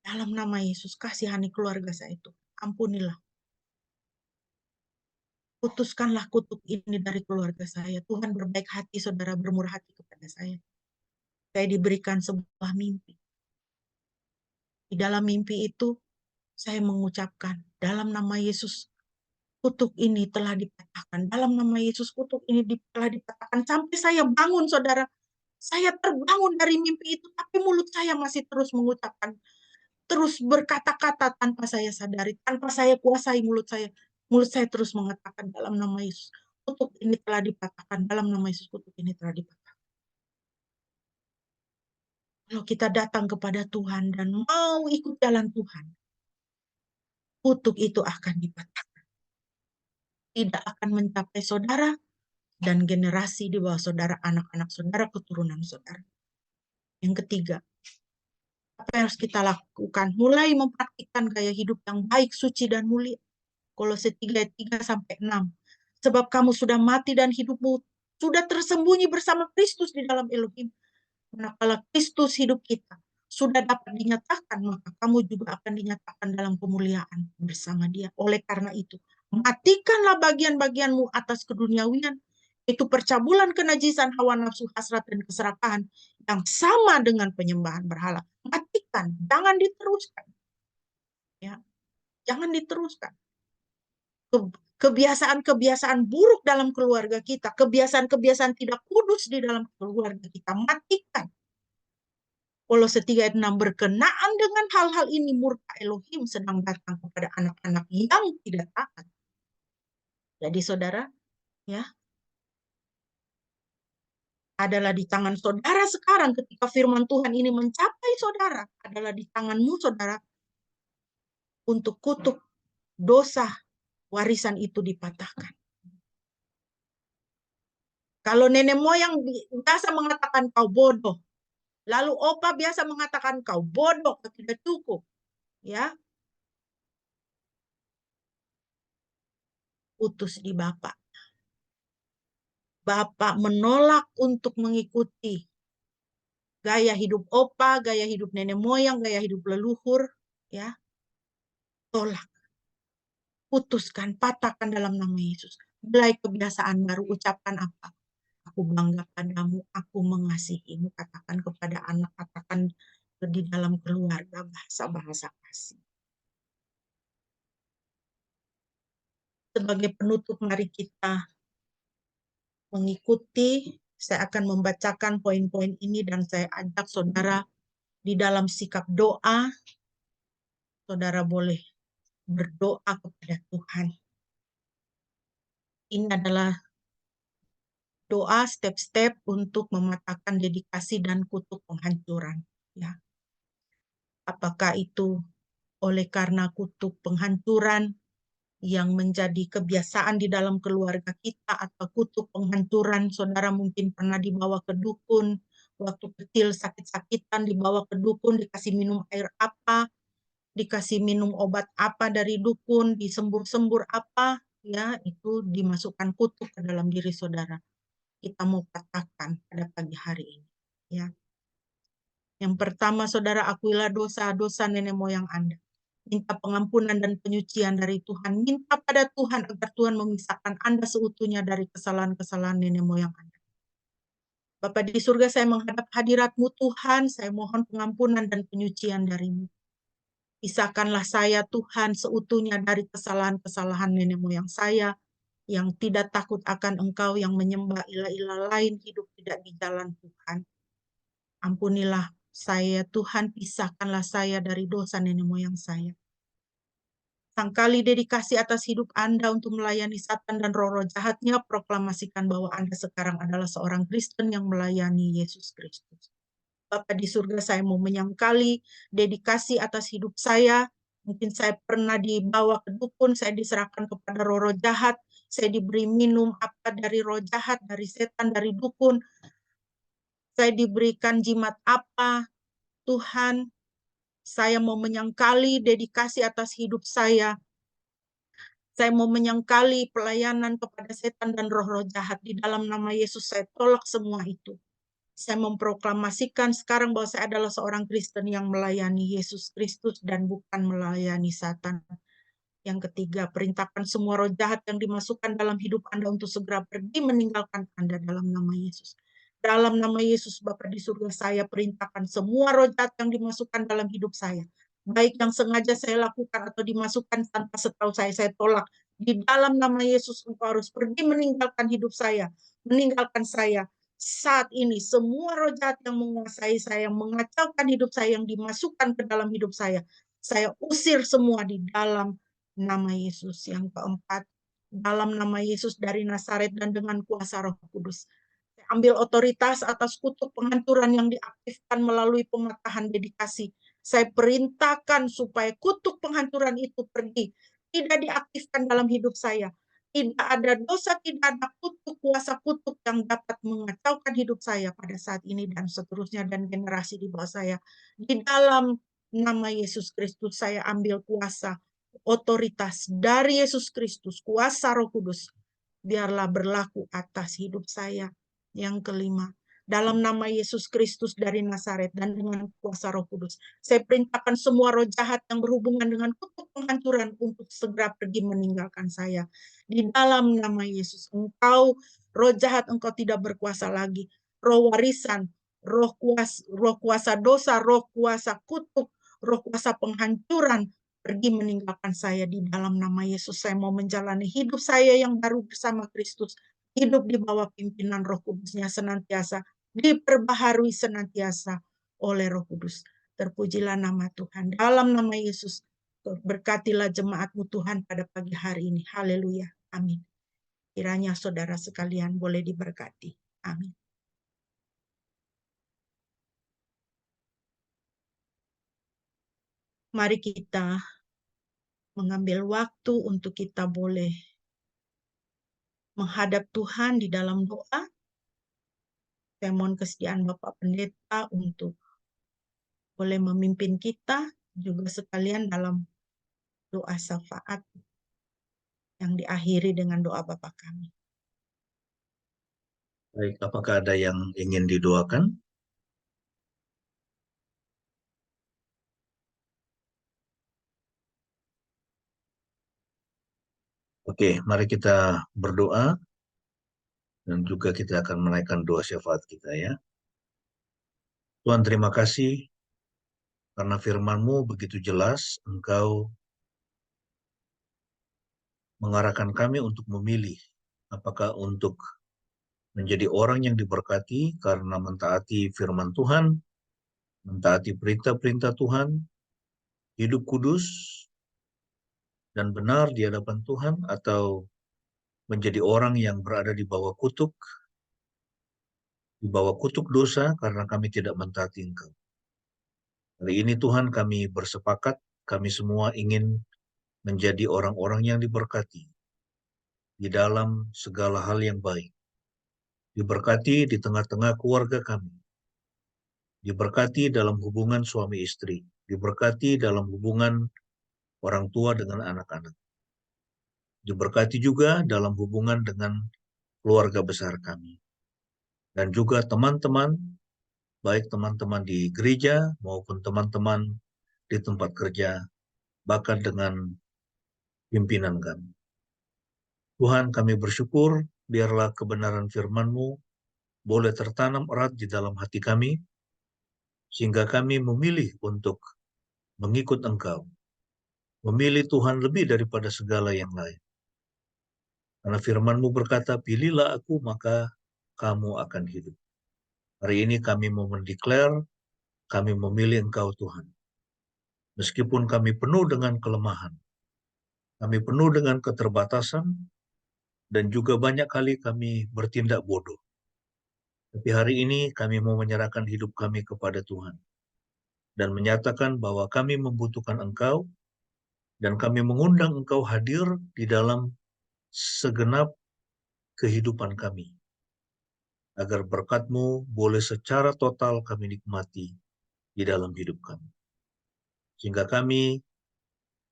dalam nama Yesus, kasihani keluarga saya itu. Ampunilah. Putuskanlah kutuk ini dari keluarga saya. Tuhan berbaik hati, saudara, bermurah hati kepada saya. Saya diberikan sebuah mimpi. Di dalam mimpi itu, saya mengucapkan, dalam nama Yesus, kutuk ini telah dipatahkan. Dalam nama Yesus, kutuk ini telah dipatahkan. Sampai saya bangun, saudara. Saya terbangun dari mimpi itu, tapi mulut saya masih terus mengucapkan, terus berkata-kata tanpa saya sadari, tanpa saya kuasai mulut saya. Mulut saya terus mengatakan dalam nama Yesus, kutuk ini telah dipatahkan. Dalam nama Yesus, kutuk ini telah dipatahkan. Kalau kita datang kepada Tuhan dan mau ikut jalan Tuhan, kutuk itu akan dipatahkan. Tidak akan mencapai saudara dan generasi di bawah saudara, anak-anak saudara, keturunan saudara. Yang ketiga, apa yang harus kita lakukan? Mulai mempraktikkan gaya hidup yang baik, suci, dan mulia. Kolose 3:3-6. Sebab kamu sudah mati dan hidupmu sudah tersembunyi bersama Kristus di dalam Elohim. Manakala Kristus hidup kita sudah dapat dinyatakan, maka kamu juga akan dinyatakan dalam kemuliaan bersama Dia. Oleh karena itu, matikanlah bagian-bagianmu atas keduniawian, itu percabulan kenajisan, hawa nafsu, hasrat, dan keserakahan yang sama dengan penyembahan berhala. Matikan, jangan diteruskan. Ya, jangan diteruskan. Kebiasaan-kebiasaan buruk dalam keluarga kita, kebiasaan-kebiasaan tidak kudus di dalam keluarga kita, matikan. Kolose 3:6, berkenaan dengan hal-hal ini murka Elohim sedang datang kepada anak-anak yang tidak taat. Jadi saudara, ya, adalah di tangan saudara sekarang ketika firman Tuhan ini mencapai saudara, adalah di tanganmu saudara untuk kutuk dosa warisan itu dipatahkan. Kalau nenek moyang biasa mengatakan kau bodoh, lalu opa biasa mengatakan kau bodoh, kau tidak cukup, ya, putus di Bapak. Bapak menolak untuk mengikuti gaya hidup opa, gaya hidup nenek moyang, gaya hidup leluhur, ya. Tolak. Putuskan, patahkan dalam nama Yesus. Mulai kebiasaan baru, ucapan apa? Aku bangga padamu, aku mengasihimu. Katakan kepada anak, katakan di dalam keluarga, bahasa-bahasa kasih. Sebagai penutup, mari kita mengikuti. Saya akan membacakan poin-poin ini dan saya ajak saudara di dalam sikap doa. Saudara boleh berdoa kepada Tuhan. Ini adalah doa step-step untuk mematahkan dedikasi dan kutuk penghancuran. Ya. Apakah itu oleh karena kutuk penghancuran yang menjadi kebiasaan di dalam keluarga kita, atau kutuk penghancuran saudara mungkin pernah dibawa ke dukun, waktu kecil sakit-sakitan dibawa ke dukun, dikasih minum air apa, dikasih minum obat apa dari dukun, disembur-sembur apa, ya, itu dimasukkan kutuk ke dalam diri saudara. Kita mau katakan pada pagi hari ini, ya. Yang pertama, saudara, akuilah dosa-dosa nenek moyang Anda. Minta pengampunan dan penyucian dari Tuhan. Minta pada Tuhan agar Tuhan memisahkan Anda seutuhnya dari kesalahan-kesalahan nenek moyang Anda. Bapa di surga, saya menghadap hadirat-Mu Tuhan, saya mohon pengampunan dan penyucian dari-Mu. Pisahkanlah saya Tuhan seutuhnya dari kesalahan-kesalahan nenek moyang saya, yang tidak takut akan Engkau, yang menyembah ilah-ilah lain, hidup tidak di jalan Tuhan. Ampunilah saya Tuhan, pisahkanlah saya dari dosa nenek moyang saya. Sangkali dedikasi atas hidup Anda untuk melayani Satan dan roh-roh jahatnya, proklamasikan bahwa Anda sekarang adalah seorang Kristen yang melayani Yesus Kristus. Bapa di surga, saya mau menyangkali dedikasi atas hidup saya. Mungkin saya pernah dibawa ke dukun, saya diserahkan kepada roh-roh jahat, saya diberi minum apa dari roh jahat, dari setan, dari dukun. Saya diberikan jimat apa, Tuhan, saya mau menyangkali dedikasi atas hidup saya Saya mau menyangkali pelayanan kepada setan dan roh-roh jahat. Di dalam nama Yesus saya tolak semua itu. Saya memproklamasikan sekarang bahwa saya adalah seorang Kristen yang melayani Yesus Kristus dan bukan melayani Satan. Yang ketiga, perintahkan semua roh jahat yang dimasukkan dalam hidup Anda untuk segera pergi meninggalkan Anda dalam nama Yesus. Dalam nama Yesus Bapa di surga, saya perintahkan semua roh jahat yang dimasukkan dalam hidup saya. Baik yang sengaja saya lakukan atau dimasukkan tanpa setahu saya tolak. Di dalam nama Yesus, engkau harus pergi meninggalkan hidup saya. Meninggalkan saya. Saat ini, semua roh jahat yang menguasai saya, yang mengacaukan hidup saya, yang dimasukkan ke dalam hidup saya usir semua di dalam nama Yesus. Yang keempat, dalam nama Yesus dari Nazaret dan dengan kuasa Roh Kudus. Saya ambil otoritas atas kutuk penghancuran yang diaktifkan melalui pematahan dedikasi. Saya perintahkan supaya kutuk penghancuran itu pergi. Tidak diaktifkan dalam hidup saya. Tidak ada dosa, tidak ada kutuk, kuasa kutuk yang dapat mengacaukan hidup saya pada saat ini dan seterusnya dan generasi di bawah saya. Di dalam nama Yesus Kristus saya ambil kuasa otoritas dari Yesus Kristus, kuasa Roh Kudus, biarlah berlaku atas hidup saya. Yang kelima, dalam nama Yesus Kristus dari Nazaret dan dengan kuasa Roh Kudus, saya perintahkan semua roh jahat yang berhubungan dengan kutuk penghancuran untuk segera pergi meninggalkan saya. Di dalam nama Yesus, engkau roh jahat, engkau tidak berkuasa lagi. Roh warisan, roh kuasa dosa, roh kuasa kutuk, roh kuasa penghancuran, pergi meninggalkan saya di dalam nama Yesus. Saya mau menjalani hidup saya yang baru bersama Kristus. Hidup di bawah pimpinan Roh Kudusnya senantiasa. Diperbaharui senantiasa oleh Roh Kudus. Terpujilah nama Tuhan. Dalam nama Yesus, berkatilah jemaatmu Tuhan pada pagi hari ini. Haleluya. Amin. Kiranya saudara sekalian boleh diberkati. Amin. Mari kita mengambil waktu untuk kita boleh menghadap Tuhan di dalam doa. Saya mohon kesediaan Bapak Pendeta untuk boleh memimpin kita juga sekalian dalam doa syafaat yang diakhiri dengan doa Bapa kami. Baik, apakah ada yang ingin didoakan? Oke, mari kita berdoa dan juga kita akan menaikkan doa syafaat kita ya. Tuhan, terima kasih karena firman-Mu begitu jelas, Engkau mengarahkan kami untuk memilih apakah untuk menjadi orang yang diberkati karena mentaati firman Tuhan, mentaati perintah-perintah Tuhan, hidup kudus dan benar di hadapan Tuhan, atau menjadi orang yang berada di bawah kutuk dosa karena kami tidak mentaati Engkau. Hari ini Tuhan kami bersepakat, kami semua ingin menjadi orang-orang yang diberkati di dalam segala hal yang baik. Diberkati di tengah-tengah keluarga kami. Diberkati dalam hubungan suami istri. Diberkati dalam hubungan orang tua dengan anak-anak. Diberkati juga dalam hubungan dengan keluarga besar kami. Dan juga teman-teman, baik teman-teman di gereja maupun teman-teman di tempat kerja, bahkan dengan pimpinan kami. Tuhan, kami bersyukur, biarlah kebenaran firman-Mu boleh tertanam erat di dalam hati kami, sehingga kami memilih untuk mengikut Engkau, memilih Tuhan lebih daripada segala yang lain. Karena firman-Mu berkata, pilihlah aku, maka kamu akan hidup. Hari ini kami mau mendeklar, kami memilih Engkau Tuhan. Meskipun kami penuh dengan kelemahan, kami penuh dengan keterbatasan, dan juga banyak kali kami bertindak bodoh. Tapi hari ini kami mau menyerahkan hidup kami kepada Tuhan. Dan menyatakan bahwa kami membutuhkan Engkau, dan kami mengundang Engkau hadir di dalam segenap kehidupan kami. Agar berkat-Mu boleh secara total kami nikmati di dalam hidup kami. Sehingga kami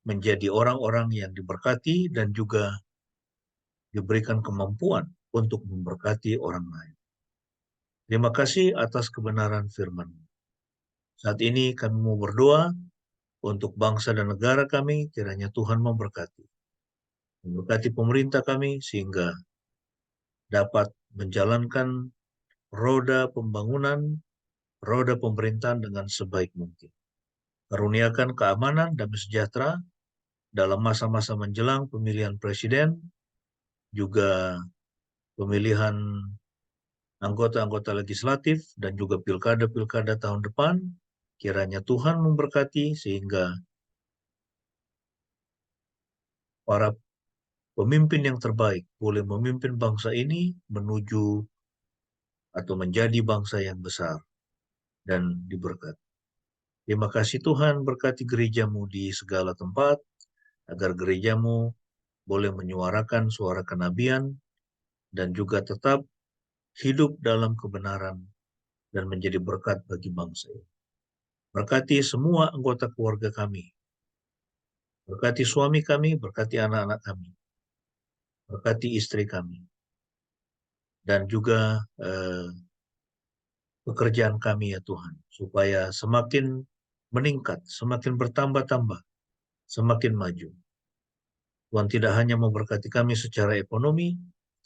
menjadi orang-orang yang diberkati dan juga diberikan kemampuan untuk memberkati orang lain. Terima kasih atas kebenaran firman. Saat ini kami mau berdoa untuk bangsa dan negara kami, kiranya Tuhan memberkati. Memberkati pemerintah kami sehingga dapat menjalankan roda pembangunan, roda pemerintahan dengan sebaik mungkin. Karuniakan keamanan dan sejahtera dalam masa-masa menjelang pemilihan presiden, juga pemilihan anggota-anggota legislatif, dan juga pilkada-pilkada tahun depan. Kiranya Tuhan memberkati sehingga para pemimpin yang terbaik boleh memimpin bangsa ini menuju atau menjadi bangsa yang besar dan diberkati. Terima kasih Tuhan, berkati gerejamu di segala tempat, agar gerejamu boleh menyuarakan suara kenabian dan juga tetap hidup dalam kebenaran dan menjadi berkat bagi bangsa ini. Berkati semua anggota keluarga kami, berkati suami kami, berkati anak-anak kami, berkati istri kami, dan juga pekerjaan kami ya Tuhan, supaya semakin meningkat, semakin bertambah-tambah, semakin maju. Tuhan tidak hanya memberkati kami secara ekonomi,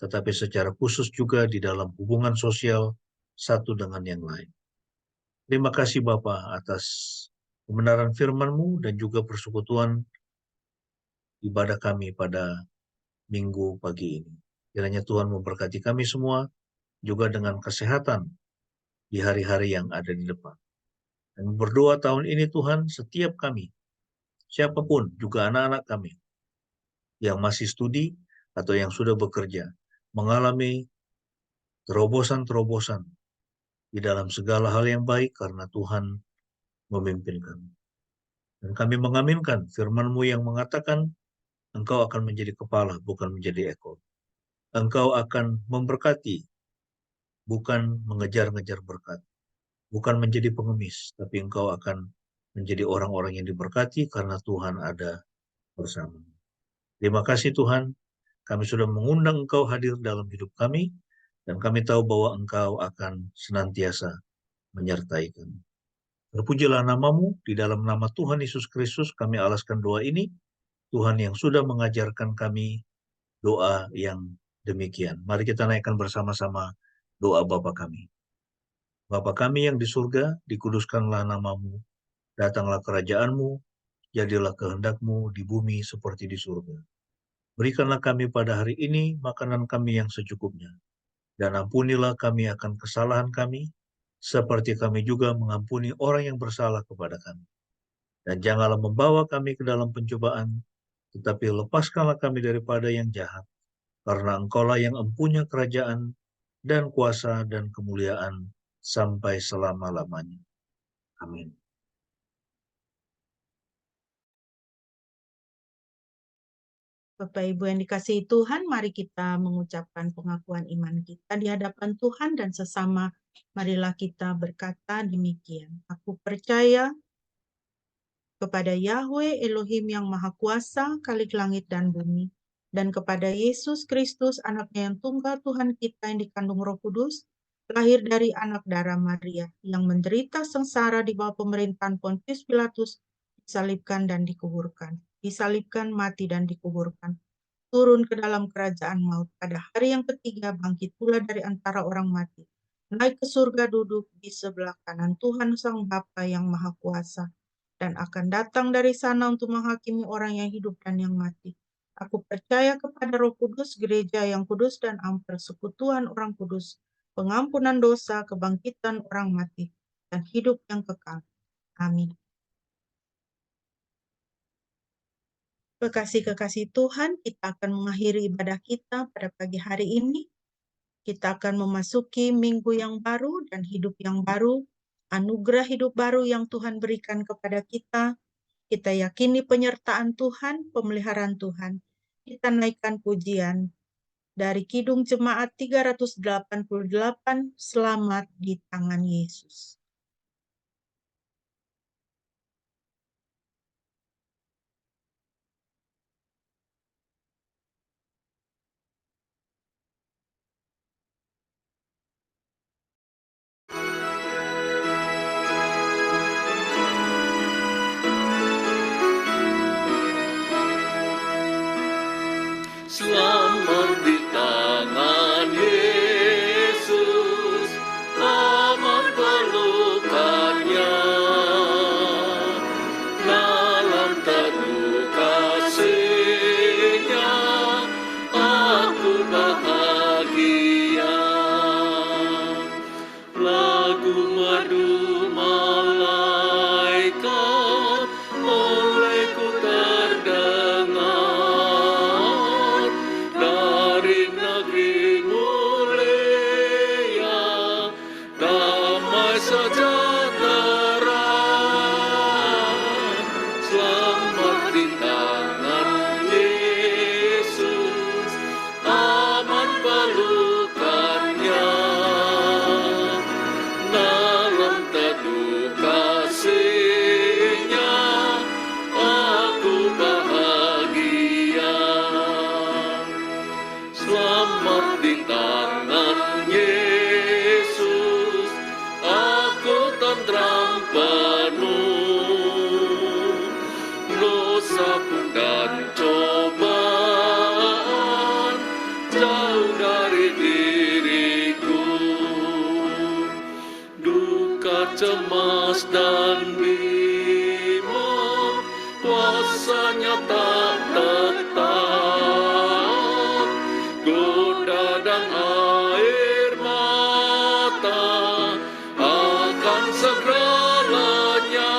tetapi secara khusus juga di dalam hubungan sosial satu dengan yang lain. Terima kasih Bapa atas kebenaran firman-Mu dan juga persekutuan ibadah kami pada minggu pagi ini. Kiranya Tuhan memberkati kami semua juga dengan kesehatan di hari-hari yang ada di depan. Dan berdoa tahun ini Tuhan, setiap kami, siapapun, juga anak-anak kami yang masih studi atau yang sudah bekerja, mengalami terobosan-terobosan di dalam segala hal yang baik karena Tuhan memimpin kami. Dan kami mengaminkan firman-Mu yang mengatakan, Engkau akan menjadi kepala, bukan menjadi ekor. Engkau akan memberkati, bukan mengejar-ngejar berkat. Bukan menjadi pengemis, tapi Engkau akan menjadi orang-orang yang diberkati karena Tuhan ada bersama. Terima kasih Tuhan, kami sudah mengundang Engkau hadir dalam hidup kami, dan kami tahu bahwa Engkau akan senantiasa menyertai kami. Terpujilah nama-Mu, di dalam nama Tuhan Yesus Kristus kami alaskan doa ini, Tuhan yang sudah mengajarkan kami doa yang demikian. Mari kita naikkan bersama-sama doa Bapa kami. Bapa kami yang di surga, dikuduskanlah nama-Mu, datanglah kerajaan-Mu, jadilah kehendak-Mu di bumi seperti di surga. Berikanlah kami pada hari ini makanan kami yang secukupnya, dan ampunilah kami akan kesalahan kami, seperti kami juga mengampuni orang yang bersalah kepada kami. Dan janganlah membawa kami ke dalam pencobaan, tetapi lepaskanlah kami daripada yang jahat, karena Engkaulah yang empunya kerajaan dan kuasa dan kemuliaan sampai selama-lamanya. Amin. Bapak Ibu yang dikasihi Tuhan, mari kita mengucapkan pengakuan iman kita di hadapan Tuhan dan sesama. Marilah kita berkata demikian. Aku percaya kepada Yahweh Elohim yang Maha Kuasa, Khalik langit dan bumi, dan kepada Yesus Kristus, anaknya yang tunggal Tuhan kita yang dikandung Roh Kudus, lahir dari anak darah Maria, yang menderita sengsara di bawah pemerintahan Pontius Pilatus, disalibkan dan dikuburkan, disalibkan, mati dan dikuburkan, turun ke dalam kerajaan maut, pada hari yang ketiga bangkit pula dari antara orang mati, naik ke surga, duduk di sebelah kanan Tuhan Sang Bapa yang Maha Kuasa, dan akan datang dari sana untuk menghakimi orang yang hidup dan yang mati. Aku percaya kepada Roh Kudus, gereja yang kudus dan persekutuan orang kudus, pengampunan dosa, kebangkitan orang mati, dan hidup yang kekal. Amin. Kekasih-kekasih Tuhan, kita akan mengakhiri ibadah kita pada pagi hari ini. Kita akan memasuki minggu yang baru dan hidup yang baru, anugerah hidup baru yang Tuhan berikan kepada kita. Kita yakini penyertaan Tuhan, pemeliharaan Tuhan. Kita naikkan pujian dari Kidung Jemaat 388, Selamat di Tangan Yesus. pun dan cobaan jauh dari diriku. Duka, cemas, dan bimbang kuasanya tak tetap. Goda dan air mata akan segera lenyap.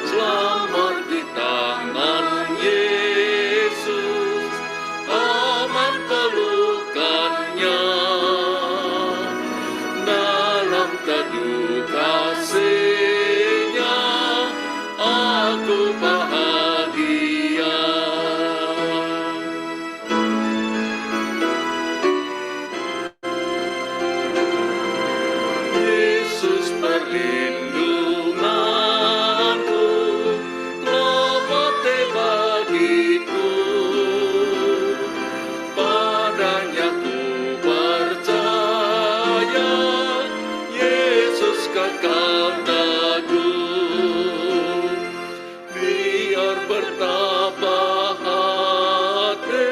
Selamat di tangan Yesus, aman pelukannya. Dalam teduh kasih-Nya aku bahagia. Yesus perlindunganku, lopate bagiku. Padanya ku percaya, Yesus kekal teguh. Biar bertambah hati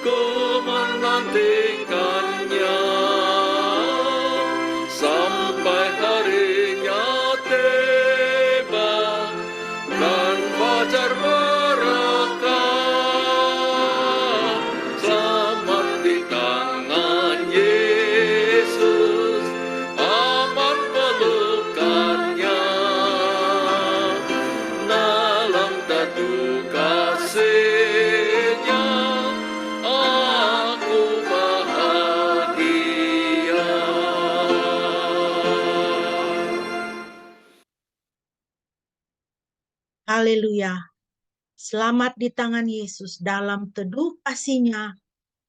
ku menantikannya, sampai harinya tiba dan fajar berkah. Selamat di tangan Yesus, aman pelukannya. Dalam teduh kasih-Nya aku bahagia. Haleluya. Selamat di tangan Yesus, dalam teduh kasih-Nya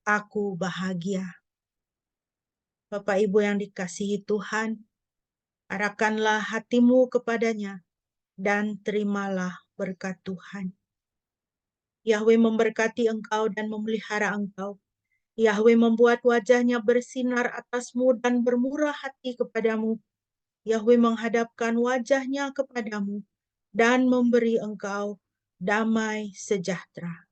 aku bahagia. Bapak Ibu yang dikasihi Tuhan, arahkanlah hatimu kepadanya dan terimalah berkat Tuhan. Yahweh memberkati engkau dan memelihara engkau. Yahweh membuat wajahnya bersinar atasmu dan bermurah hati kepadamu. Yahweh menghadapkan wajahnya kepadamu dan memberi engkau damai sejahtera.